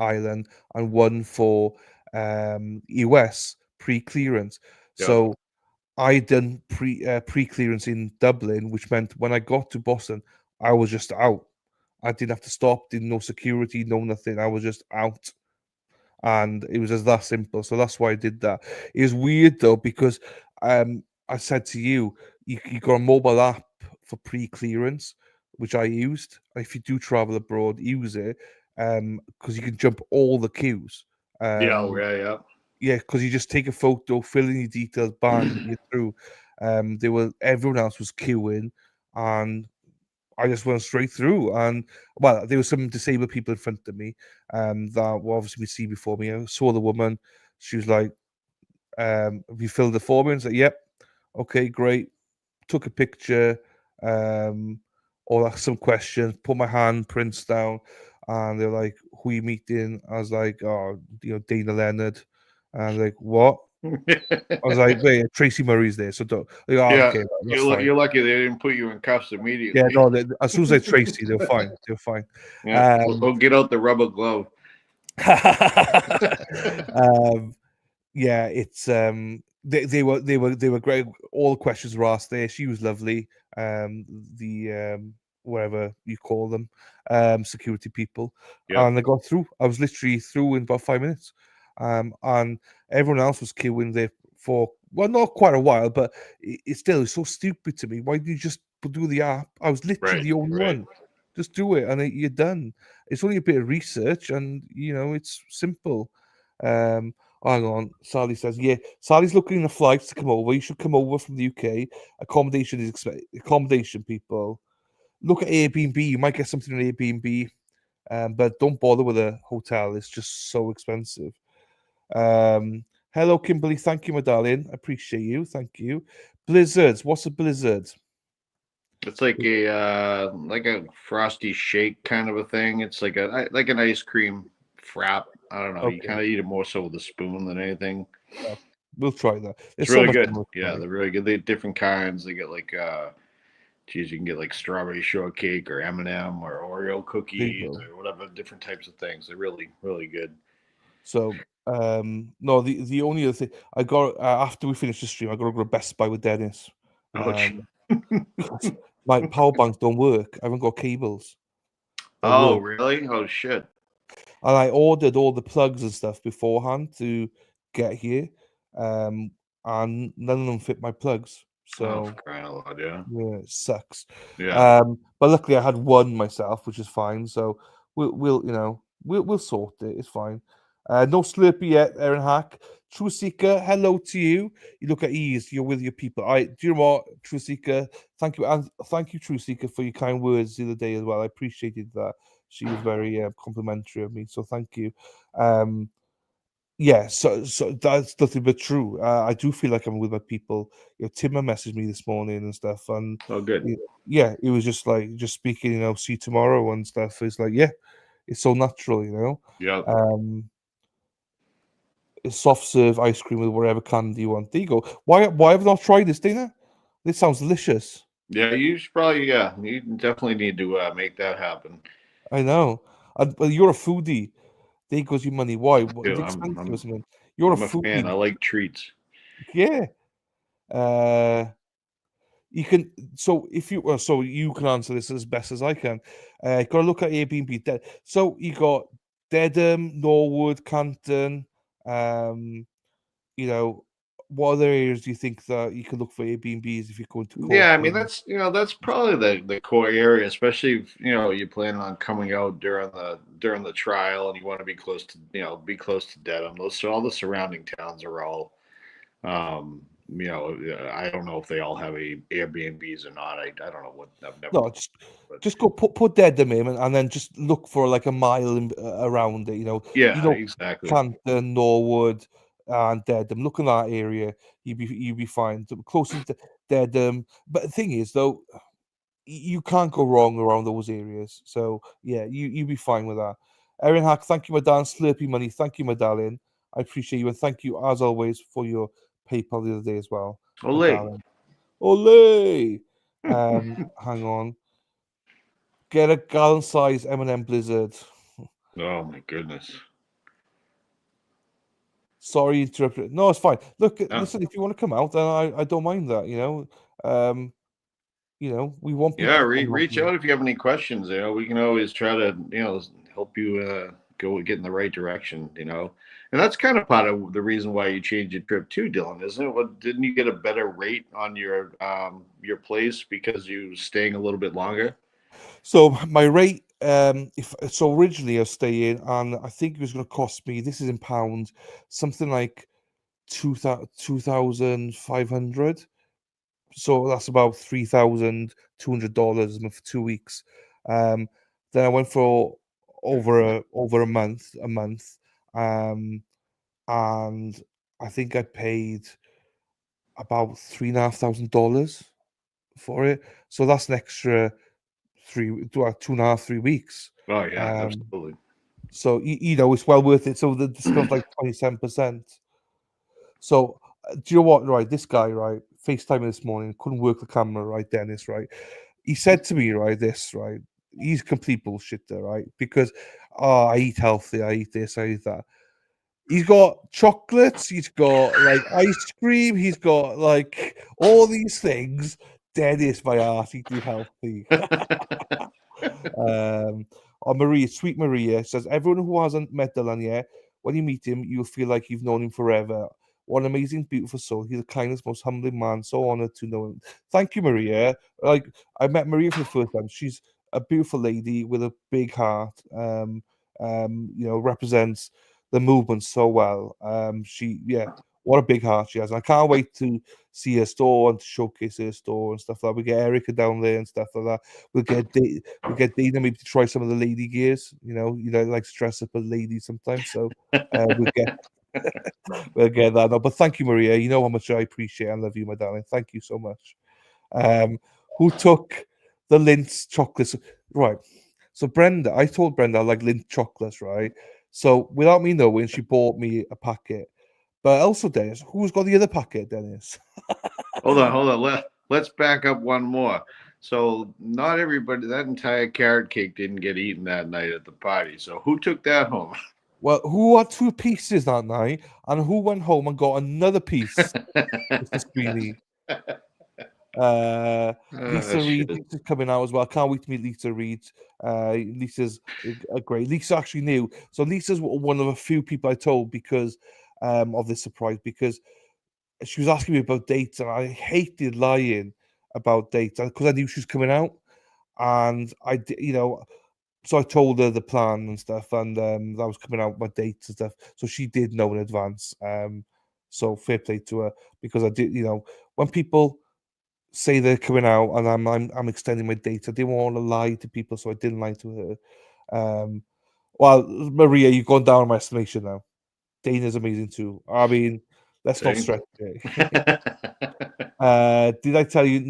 Ireland, and one for US pre-clearance. Yeah. So I done pre-clearance in Dublin, which meant when I got to Boston, I was just out. I didn't have to stop, didn't no security, no nothing. I was just out. And it was just that simple. So that's why I did that. It was weird though, because I said to you, you got a mobile app for pre-clearance, which I used. If you do travel abroad, use it. Because you can jump all the queues. Yeah. Yeah, because you just take a photo, fill in your details, bang, you're through. Everyone else was queuing, and I just went straight through. And well, there were some disabled people in front of me, that were obviously see before me. I saw the woman. She was like, "Have you filled the form in?" I was like, "Yep." Okay, great. Took a picture, or like some questions. Put my handprints down, and they're like, "Who you meeting?" I was like, "Oh, Dana Leonard." And like, "What?" I was like, "Wait, Tracy Murray's there, so don't." Like, "Oh, Yeah, okay, that's fine." you're lucky they didn't put you in cuffs Yeah, immediately. no. As soon as I Tracy, they're fine. They're fine. Yeah, we'll get out the rubber glove. Yeah, it's they were great. All the questions were asked there. She was lovely. Whatever you call them, security people, Yeah. and I got through. I was literally through in about 5 minutes, and everyone else was queuing there for, well, not quite a while, but it's still so stupid to me. Why did you just do the app? I was literally the only one. Just do it, and you're done. It's only a bit of research, and it's simple. Hang on, Sally says, yeah, Sally's looking at flights to come over. You should come over from the UK. Accommodation is accommodation, people. Look at Airbnb. You might get something on Airbnb, but don't bother with a hotel. It's just so expensive. Hello, Kimberly. Thank you, my darling. Appreciate you. Thank you. Blizzards. What's a blizzard? It's like a frosty shake kind of a thing. It's like an ice cream frap. I don't know. Okay. You kind of eat it more so with a spoon than anything. We'll try that. It's really good. Yeah, they're really good. They have different kinds. They get like you can get like strawberry shortcake or M&M or Oreo cookies or whatever, different types of things. They're really, really good. So no, the only other thing I got after we finish the stream, I got to go to Best Buy with Dennis. My power banks don't work. I haven't got cables. Oh, really? Oh, shit. And I ordered all the plugs and stuff beforehand to get here, and none of them fit my plugs. So, for crying out loud, yeah, it sucks. Yeah. But luckily I had one myself, which is fine. So we'll sort it. It's fine. No Slurpee yet, Aaron Hack. True Seeker, hello to you. You look at ease. You're with your people. Do you know what, True Seeker? Thank you, and thank you, True Seeker, for your kind words the other day as well. I appreciated that. She was very complimentary of me, so thank you. Yeah, so that's nothing but true. I do feel like I'm with my people. Timmer messaged me this morning and stuff, and oh, good. Yeah, it was just like speaking. See you tomorrow and stuff. It's like, yeah, it's so natural, Yeah. Soft serve ice cream with whatever candy you want. There you go. Why have I not tried this, Dana? This sounds delicious. Yeah, you should probably. Yeah, you definitely need to make that happen. I know. Well, you're a foodie. There goes your money. Why? It's expensive, isn't it? You're I'm a foodie. fan. I like treats. Yeah. You can. So if you so you can answer this as best as I can. Got to look at Airbnb. So you got Dedham, Norwood, Canton. what other areas do you think that you could look for Airbnbs if you're going to Cork? Yeah, I mean that's probably the core area, especially if you plan on coming out during the trial and you want to be close to be close to Dedham. Those all the surrounding towns are all I don't know if they all have Airbnbs or not. I don't know what I've never. No, just go put Dedham in, and then just look for like a mile around it. Yeah, exactly. Canton, Norwood, and Dedham. Look in that area, you'd be fine. Closer to Dedham, but the thing is, though, you can't go wrong around those areas. So yeah, you'd be fine with that. Erin Hack, thank you, my darling. Slurpy money, thank you, my darling. I appreciate you, and thank you as always for your PayPal the other day as well, my Ole. darling. Ole. Hang on. Get a gallon size M&M Blizzard. Oh my goodness. Sorry, interrupted. No, it's fine. Look, listen, if you want to come out, then I don't mind that. We want people. Yeah, to come reach out if you have any questions. We can always try to help you get in the right direction. And that's kind of part of the reason why you changed your trip too, Dylan, isn't it? What didn't you get a better rate on your place because you staying a little bit longer? So my rate, originally I was staying, and I think it was going to cost me. This is in pounds, something like 2,500. So that's about $3,200 for 2 weeks. Then I went for over a month, and I think I paid about $3,500 for it. So that's an extra 2.5, 3 weeks. Oh yeah, absolutely. So it's well worth it. So the discount's like 27%. So do you know what? Right, this guy, right, FaceTime this morning, couldn't work the camera, right, Dennis, right. He said to me, right, this, right, he's complete bullshitter, right, because I eat healthy, I eat this, I eat that. He's got chocolates, he's got like ice cream, he's got like all these things. Dennis, my ass, eating healthy. Maria, sweet Maria says, everyone who hasn't met Dylan yet, when you meet him, you'll feel like you've known him forever. What an amazing, beautiful soul. He's the kindest, most humbling man. So honored to know him. Thank you, Maria. Like, I met Maria for the first time. She's a beautiful lady with a big heart. Represents the movement so well. What a big heart she has. I can't wait to see her store and to showcase her store and stuff like that. We get Erica down there and stuff like that. We'll get Dana maybe to try some of the lady gears. Like to dress up as ladies sometimes. So we'll get we'll get that. No, but thank you, Maria. You know how much I appreciate and love you, my darling. Thank you so much. Who took the Lindt chocolates? Right. So Brenda, I told Brenda I like Lindt chocolates, right? So without me knowing, she bought me a packet. But also, Dennis, who's got the other packet, Dennis? Hold on. Let's back up one more. So not everybody, that entire carrot cake didn't get eaten that night at the party. So who took that home? Well, who had 2 pieces that night, and who went home and got another piece? Mr. Sweeney. Lisa Reed is coming out as well. Can't wait to meet Lisa Reed. Lisa's a great. Lisa actually knew. So Lisa's one of a few people I told because of this surprise, because she was asking me about dates, and I hated lying about dates because I knew she was coming out, and so I told her the plan and stuff, and that was coming out, my dates and stuff. So she did know in advance. So fair play to her, because I did. When people say they're coming out and I'm extending my dates, I didn't want to lie to people, so I didn't lie to her. Well, Maria, you've gone down in my estimation now. Dana's amazing too. I mean, let's not stretch it. Did I tell you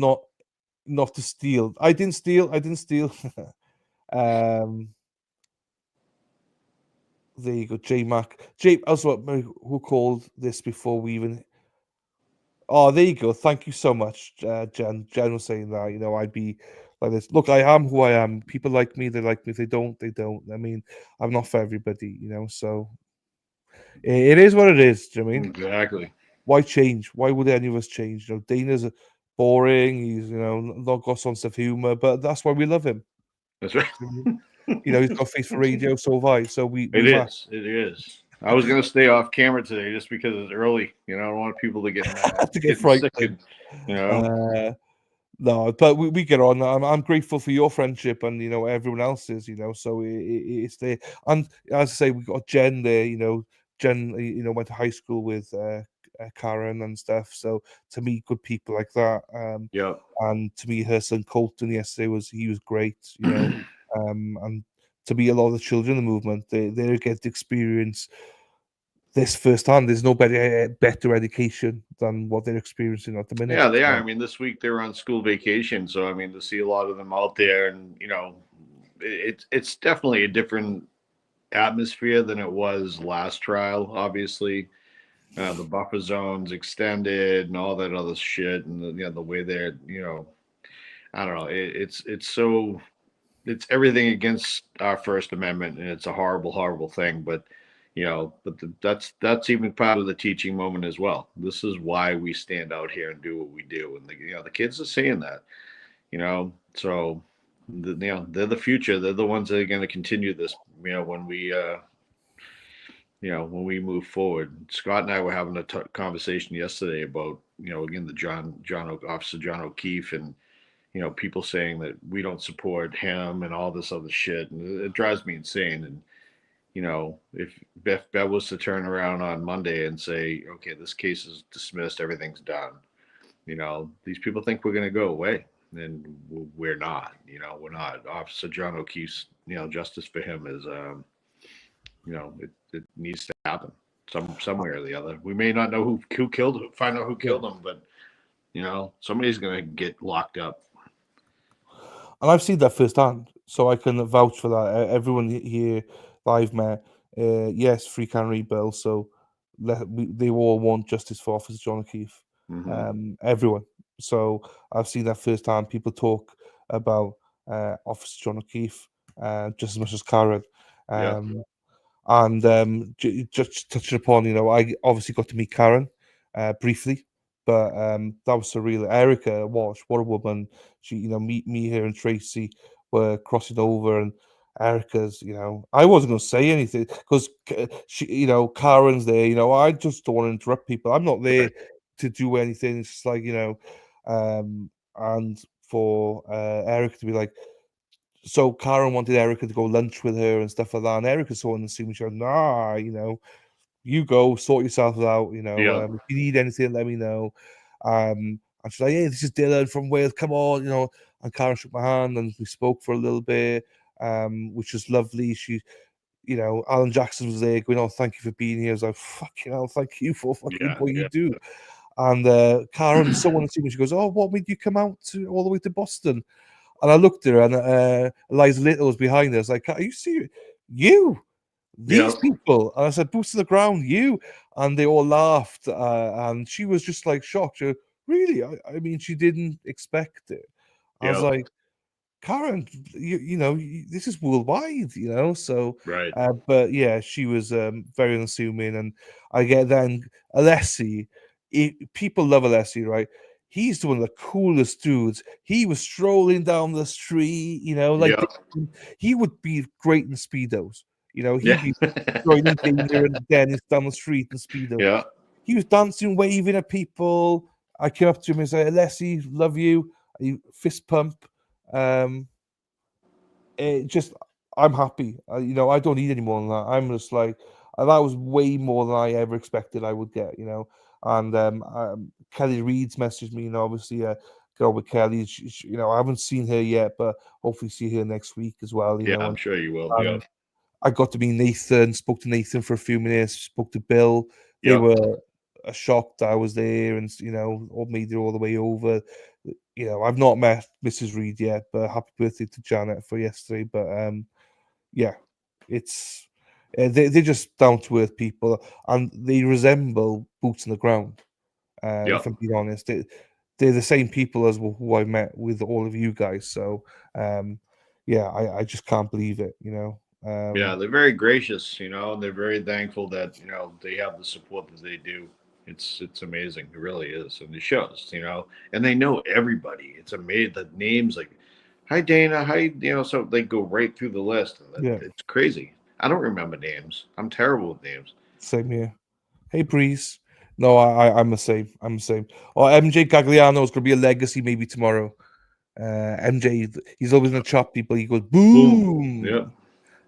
not to steal? I didn't steal. There you go, J Mac. Also, who called this before we even? Oh, there you go. Thank you so much, Jen. Jen was saying that, I'd be like this. Look, I am who I am. People like me, they like me. If they don't, they don't. I mean, I'm not for everybody, so it is what it is. Do you know what I mean? Exactly. Why change? Why would any of us change? Dana's boring. He's, not got sense of humor, but that's why we love him. That's right. He's got a face for radio, so have I. So we It is. I was gonna stay off camera today just because it's early. You know, I don't want people to get mad, to get getting sick, frightened. and you know. Uh, no, but we get on. I'm grateful for your friendship and everyone else's. So it's there. And as I say, we got Jen there. Jen, went to high school with Karen and stuff. So to meet good people like that, Yeah. and to meet her son Colton yesterday he was great. And to meet a lot of the children in the movement, they get to experience this firsthand. There's no better education than what they're experiencing at the minute. Yeah, they are. I mean, this week they were on school vacation, so I mean, to see a lot of them out there, and it's definitely a different atmosphere than it was last trial. Obviously, the buffer zones extended and all that other shit, and the way they're, I don't know. It's everything against our First Amendment, and it's a horrible, horrible thing. But that's even part of the teaching moment as well. This is why we stand out here and do what we do, and the kids are seeing that. So they're the future. They're the ones that are going to continue this. When we move forward. Scott and I were having a conversation yesterday about again the Officer John O'Keefe, and people saying that we don't support him and all this other shit, and it drives me insane. And if Beth was to turn around on Monday and say, okay, this case is dismissed, everything's done, these people think we're going to go away, and we're not. We're not. Officer John O'Keefe's, justice for him is, it needs to happen somewhere or the other. We may not know who killed him, find out who killed him, but somebody's going to get locked up. And I've seen that firsthand, so I can vouch for that. Everyone here live met, yes, free can rebuild. So they all want justice for Officer John O'Keefe. Mm-hmm. Everyone. So I've seen that firsthand. People talk about Officer John O'Keefe just as much as Karen. Yeah. And just touching upon, I obviously got to meet Karen briefly, but that was surreal. Erica Walsh, what a woman. She, me, her, and Tracy were crossing over, and Erica's, I wasn't going to say anything because she, Karen's there. I just don't want to interrupt people. I'm not there to do anything. It's just like, and for Erica to be like, so Karen wanted Erica to go lunch with her and stuff like that. And Erica saw in the scene, she goes, nah, you go sort yourself out. Yeah. If you need anything, let me know. And she's like, hey, this is Dylan from Wales. Come on, And Karen shook my hand and we spoke for a little bit, which was lovely. She, Alan Jackson was there going, oh, thank you for being here. I was like, fucking hell, thank you for fucking what you do. And Karen, someone in the scene, she goes, oh, what made you come out all the way to Boston? And I looked at her, and Eliza Little was behind her. I was like, are you serious? These people? And I said, boots to the ground, you. And they all laughed. And she was just like shocked. She goes, really? I mean, she didn't expect it. I was like, Karen, this is worldwide, So, right. But yeah, she was very unassuming. And I get then Alessi. People love Alessi, right? He's one of the coolest dudes. He was strolling down the street, he would be great in speedos. He'd be joining Danger and Dennis down the street in speedo. Yeah. He was dancing, waving at people. I came up to him and said, Alessi, love you. Fist pump. I'm happy. I don't need any more than that. I'm just like, that was way more than I ever expected I would get. And Kelly Reed's messaged me. Obviously, girl with Kelly. I haven't seen her yet, but hopefully see her next week as well. I'm sure you will. Yeah. I got to meet Nathan. Spoke to Nathan for a few minutes. Spoke to Bill. They were shocked I was there, and all made it all the way over. I've not met Mrs. Reed yet, but happy birthday to Janet for yesterday. But yeah, it's they're just down to earth people, and they resemble boots on the ground. If I'm being honest, they're the same people as who I met with all of you guys. So yeah, I just can't believe it. Yeah, they're very gracious, and they're very thankful that they have the support that they do. It's amazing. It really is, and it shows. And they know everybody. It's amazing. The names like, hi Dana, hi. So they go right through the list. And It's crazy. I don't remember names. I'm terrible with names. Same here. Hey, Breeze. No, I'm the same. I'm the same. Or MJ Gagliano is going to be a legacy maybe tomorrow. MJ, he's always going to chop people. He goes boom. Yep.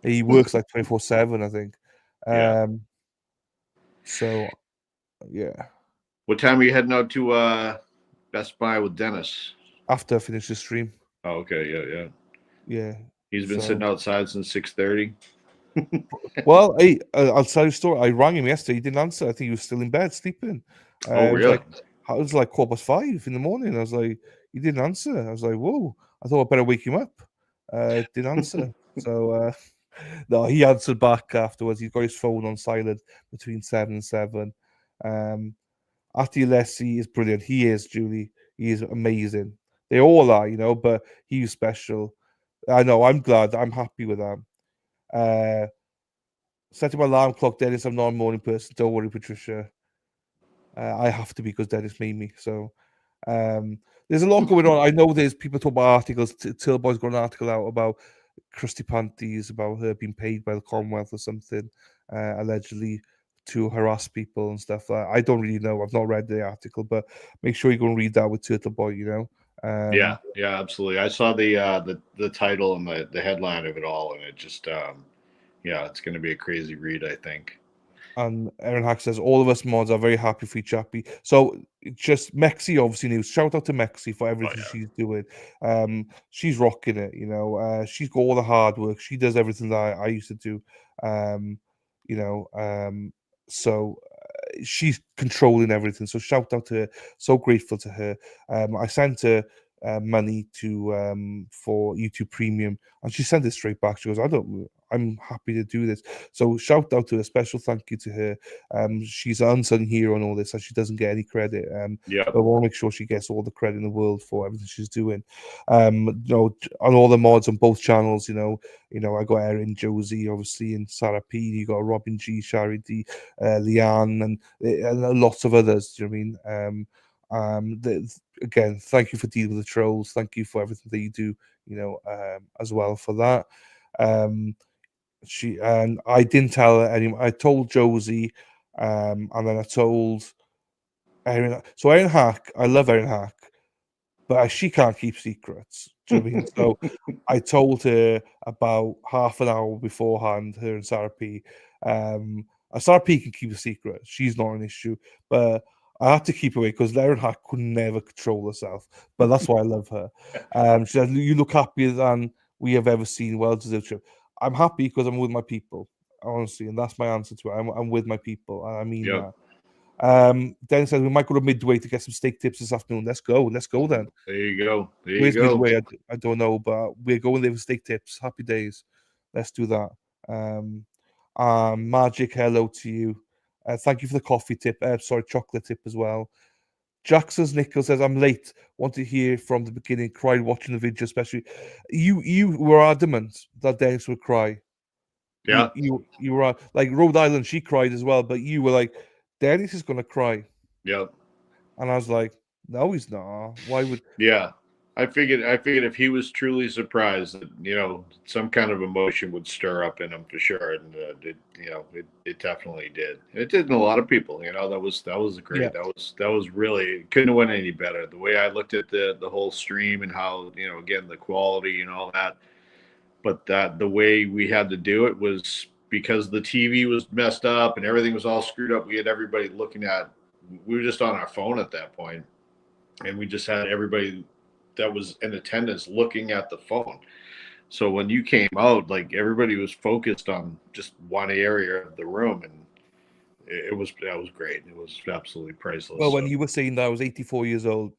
He works like 24/7, I think. Yeah. So, yeah. What time are you heading out to Best Buy with Dennis? After I finish the stream. Oh, okay. Yeah. Yeah. He's been So- sitting outside since 6:30. Well, hey, I'll tell you a story. I rang him yesterday. He didn't answer. I think he was still in bed sleeping. Oh, It was really? like 5:15 in the morning. I was like, he didn't answer. I was like, whoa. I thought I'd better wake him up. Didn't answer. So no, he answered back afterwards. He's got his phone on silent between 7 and 7. Ati Alessi is brilliant. He is, Julie. He is amazing. They all are, but he's special. I know. I'm glad. I'm happy with that. Setting my alarm clock, Dennis. I'm not a morning person. Don't worry, Patricia. I have to be because Dennis made me. So there's a lot going on. I know there's people talk about articles. Tilboy's got an article out about Krusty Panties, about her being paid by the Commonwealth or something, allegedly to harass people and stuff. I don't really know. I've not read the article, but make sure you go and read that with Turtle Boy. Yeah, absolutely. I saw the title and the headline of it all, and it just it's going to be a crazy read, I think. And Aaron Hack says all of us mods are very happy for you, Chappie. So just Mexi, obviously, news. Shout out to Mexi for everything she's doing. She's rocking it. She's got all the hard work. She does everything that I used to do. So she's controlling everything. So shout out to her. So grateful to her. I sent her money to for YouTube Premium, and she sent it straight back. She goes, I'm happy to do this. So shout out to her, special thank you to her. She's an unsung hero and all this, and she doesn't get any credit. But I want to make sure she gets all the credit in the world for everything she's doing. On all the mods on both channels, I got Erin, Josie, obviously, and Sarah P. You got Robin G, Shari D, Leanne, and lots of others. Do you know what I mean? Again, thank you for dealing with the trolls. Thank you for everything that you do, as well for that. I didn't tell her anyone. I told Josie, and then I told Erin. So Erin Hack, I love Erin Hack, but she can't keep secrets. Do you know what I mean? So I told her about half an hour beforehand, her and Sarah P. Sarah P can keep a secret. She's not an issue, but I had to keep away because Erin Hack could never control herself. But that's why I love her. She said, "You look happier than we have ever seen." Well deserved trip. I'm happy because I'm with my people, honestly, and that's my answer to it. I'm with my people, and I mean that. Dennis says we might go to Midway to get some steak tips this afternoon. Let's go then. There you go. Where's Midway? I don't know, but we're going there for steak tips. Happy days. Let's do that. Magic, hello to you. Thank you for the coffee tip. Sorry, chocolate tip as well. Jackson's Nickel says, I'm late. Want to hear from the beginning. Cried watching the video, especially. You were adamant that Dennis would cry. Yeah. You were like Rhode Island, she cried as well, but you were like, Dennis is gonna cry. Yep. And I was like, no, he's not. Why would I figured if he was truly surprised that, some kind of emotion would stir up in him for sure. And it definitely did. It did in a lot of people, that was great. Yeah. That was really, couldn't have went any better. The way I looked at the whole stream and how, again, the quality and all that, but the way we had to do it was because the TV was messed up and everything was all screwed up. We had everybody we were just on our phone at that point, and we just had everybody that was in attendance looking at the phone. So when you came out, like everybody was focused on just one area of the room, and that was great. It was absolutely priceless. Well, when you were saying that I was 84 years old,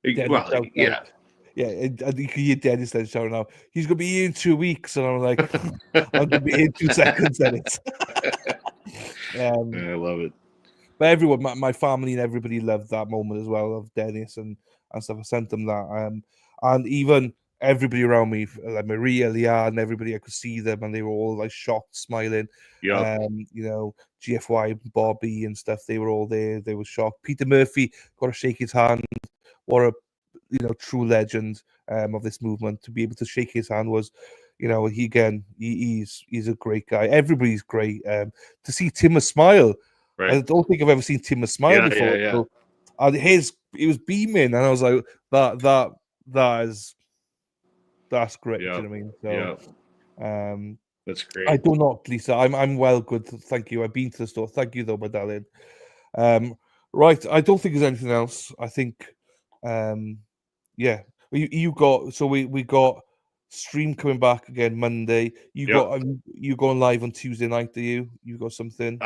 yeah. Yeah, and you can hear Dennis then shouting out, he's going to be here in 2 weeks. And I'm like, I'm going to be here in 2 seconds, Dennis. I love it. But everyone, my family and everybody loved that moment as well of Dennis and stuff. I sent them that. And even everybody around me, like Maria, Leanne, everybody, I could see them and they were all like shocked, smiling. Yeah. GFY, Bobby and stuff, they were all there. They were shocked. Peter Murphy, got to shake his hand. What a true legend of this movement. To be able to shake his hand was, you know, he's a great guy. Everybody's great. To see Timmer smile, I Right. don't think I've ever seen Timmer smile Yeah, before. yeah, yeah. So, he was beaming, and I was like, that's great. Yeah. Do you know what I mean? Yeah. So, That's I great. do not, Lisa. I'm well, good. Thank you. I've been to the store. Thank you, though, my darling. Right. I don't think there's anything else. I think, yeah. You got we got stream coming back again Monday. Yep. You going live on Tuesday night? Do you? You got something?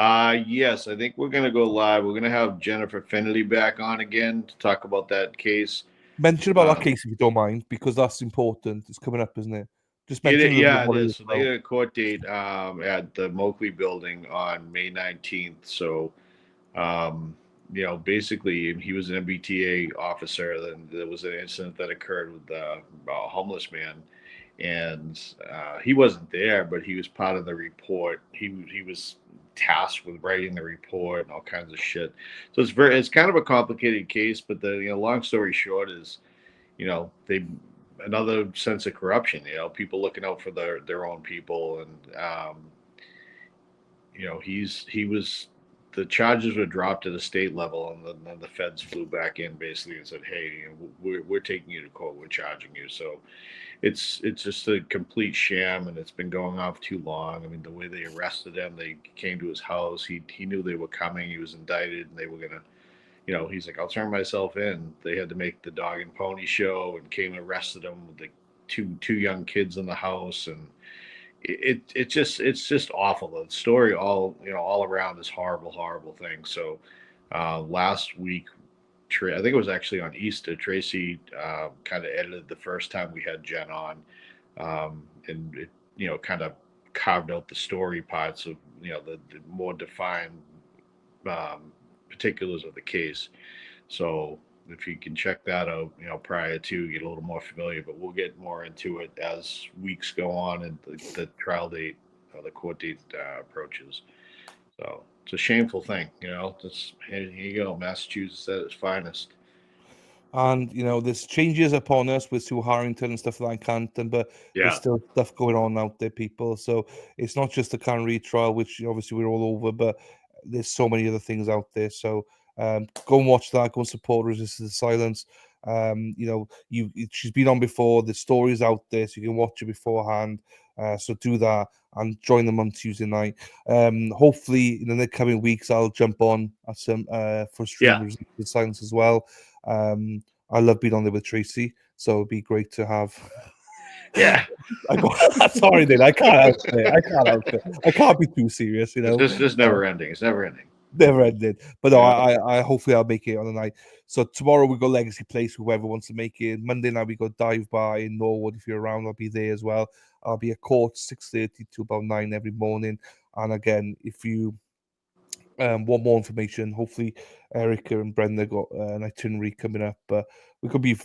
Yes, I think we're gonna go live. We're gonna have Jennifer Finley back on again to talk about that case. Mention about that Um, case if you don't mind, because that's important. It's coming up, isn't it? Just mention a little bit yeah, it what it is. is. So they About. got a court date at the Moakley building on May 19th. So basically he was an MBTA officer. Then there was an incident that occurred with a homeless man, and he wasn't there, but he was part of the report. He was tasked with writing the report and all kinds of shit. So it's kind of a complicated case. But the long story short is, they another sense of corruption. People looking out for their own people, and he was the charges were dropped at a state level, and then the feds flew back in basically and said, "Hey, we're taking you to court. We're charging you." So it's just a complete sham, and it's been going on for too long. I mean, the way they arrested him, they came to his house. He knew they were coming. He was indicted, and they were gonna. He's like, "I'll turn myself in." They had to make the dog and pony show, and came and arrested him with the two young kids in the house, and it's just awful. The story all around is horrible thing. So last week, I think it was actually on Easter, Tracy kind of edited the first time we had Jen on, and it kind of carved out the story parts of the more defined um, particulars of the case. So if you can check that out, prior to get a little more familiar, but we'll get more into it as weeks go on and the trial date, the court date approaches. So it's a shameful thing, here you go, Massachusetts at its finest. And there's changes upon us with Sue Harrington and stuff like Canton, but there's Yeah, still stuff going on out there, people. So it's not just the Karen Reid trial, which obviously we're all over, but there's so many other things out there. So go and watch that. Go and support Resistance to Silence. She's been on before. The story's out there, so you can watch it beforehand. So do that and join them on Tuesday night. Hopefully, in the coming weeks, I'll jump on at some for stream Resistance to Silence as well. I love being on there with Tracy, so it'd be great to have. yeah. Sorry, then I can't help it. I can't help it. I can't be too serious, It's just never ending. It's never ending. Never ended. But no, Yeah. I hopefully I'll make it on the night. So tomorrow we go Legacy Place, whoever wants to make it. Monday night we go Dive Bar in Norwood. If you're around, I'll be there as well. I'll be at court 6:30 to about 9 every morning. And again, if you want more information, hopefully Erica and Brenda got an itinerary coming up, but we could be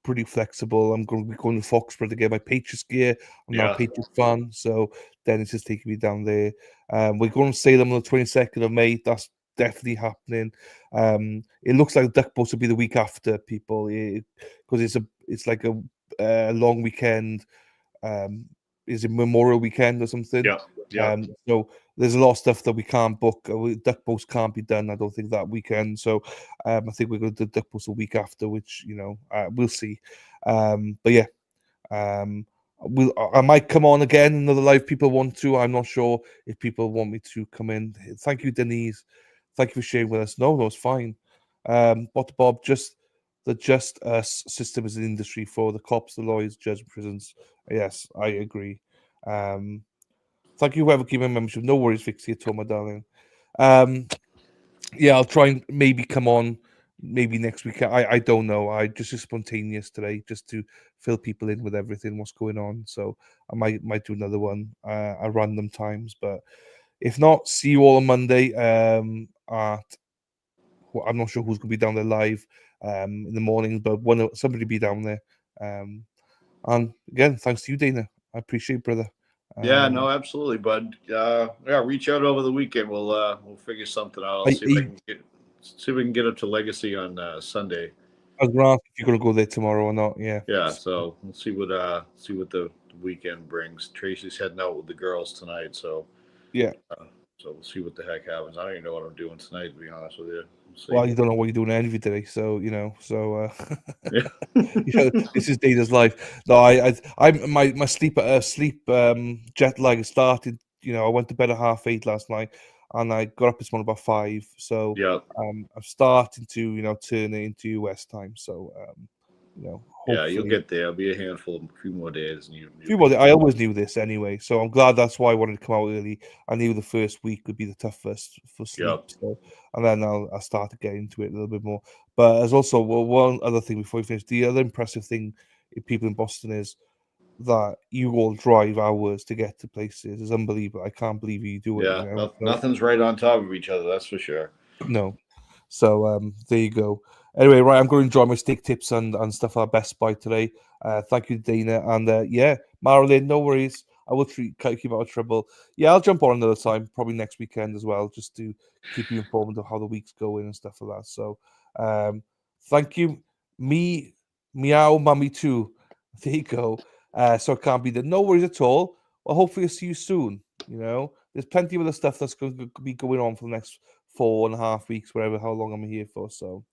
pretty flexible. I'm going to be going to Foxborough to get my Patriots gear. I'm not a Patriots fan, so Dennis is taking me down there. We're going to Salem on the 22nd of May. That's definitely happening. It looks like Duck Boats will be the week after, people, because it's like a long weekend. Is it Memorial Weekend or something? Yeah. So there's a lot of stuff that we can't book. Duck Boats can't be done, I don't think, that weekend. So I think we're going to do Duck Boats a week after, which, we'll see. But yeah, I might come on again, another live people want to. I'm not sure if people want me to come in. Thank you, Denise. Thank you for sharing with us. No, it's fine. But Bob, the just system is an industry for the cops, the lawyers, judges, prisons. Yes, I agree. Thank you, whoever gave me membership. No worries, Vixie at all, my darling. Yeah, I'll try and maybe come on maybe next week. I don't know. I just spontaneous today just to fill people in with everything, what's going on. So I might do another one at random times. But if not, see you all on Monday I'm not sure who's going to be down there live in the morning, but somebody be down there. And again, thanks to you, Dana. I appreciate it, brother. Yeah, no, absolutely, bud. Reach out over the weekend. We'll figure something out. I'll see if we can get up to Legacy on Sunday. I was gonna ask if you're gonna go there tomorrow or not. Yeah. Yeah, so we'll see what the the weekend brings. Tracy's heading out with the girls tonight, so Yeah. So we'll see what the heck happens. I don't even know what I'm doing tonight, to be honest with you. Well, you don't know what you're doing every day, so Yeah. this is Dana's life. No, my sleep jet lag started. I went to bed at 8:30 last night, and I got up this morning about 5. So Yeah. I'm starting to turn it into US time. So Yeah, hopefully, you'll get there. It'll be a handful, a few more days, and I always knew this anyway, so I'm glad that's why I wanted to come out early. I knew the first week would be the toughest for sleep, Yep. so, and then I'll start to get into it a little bit more. But there's also one other thing before we finish. The other impressive thing in people in Boston is that you all drive hours to get to places. It's unbelievable. I can't believe you do it. Yeah, So, nothing's right on top of each other. That's for sure. no. So there you go. Anyway, right, I'm going to enjoy my steak tips and stuff at Best Buy today. Thank you, Dana, and yeah, Marilyn, no worries. I will keep out of trouble. Yeah, I'll jump on another time, probably next weekend as well, just to keep you informed of how the week's going and stuff like that. So, thank you, meow, mummy too. There you go. So it can't be there. No worries at all. Well, hopefully I'll see you soon. There's plenty of other stuff that's going to be going on for the next 4.5 weeks, whatever, how long I'm here for. So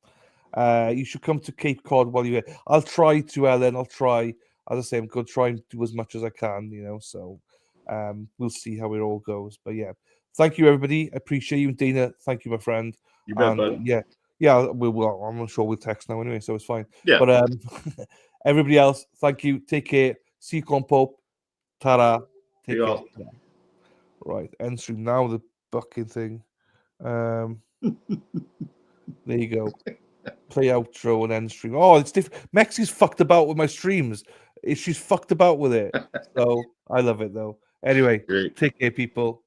you should come to Cape Cod while you're here. I'll try to, Ellen. I'll try. As I say, I'm going to try and do as much as I can, So we'll see how it all goes. But yeah, thank you, everybody. I appreciate you. And Dana, thank you, my friend. You bet, and bud. yeah, I'm sure we'll text now anyway, so it's fine. Yeah. But everybody else, thank you. Take care. See you, Pope. Ta-ra. Take care. Yeah. Right, end stream now. The bucking thing. There you go. Play outro and end stream. Oh, it's different. Mexi's fucked about with my streams. She's fucked about with it. So I love it though. Anyway, Great. Take care, people.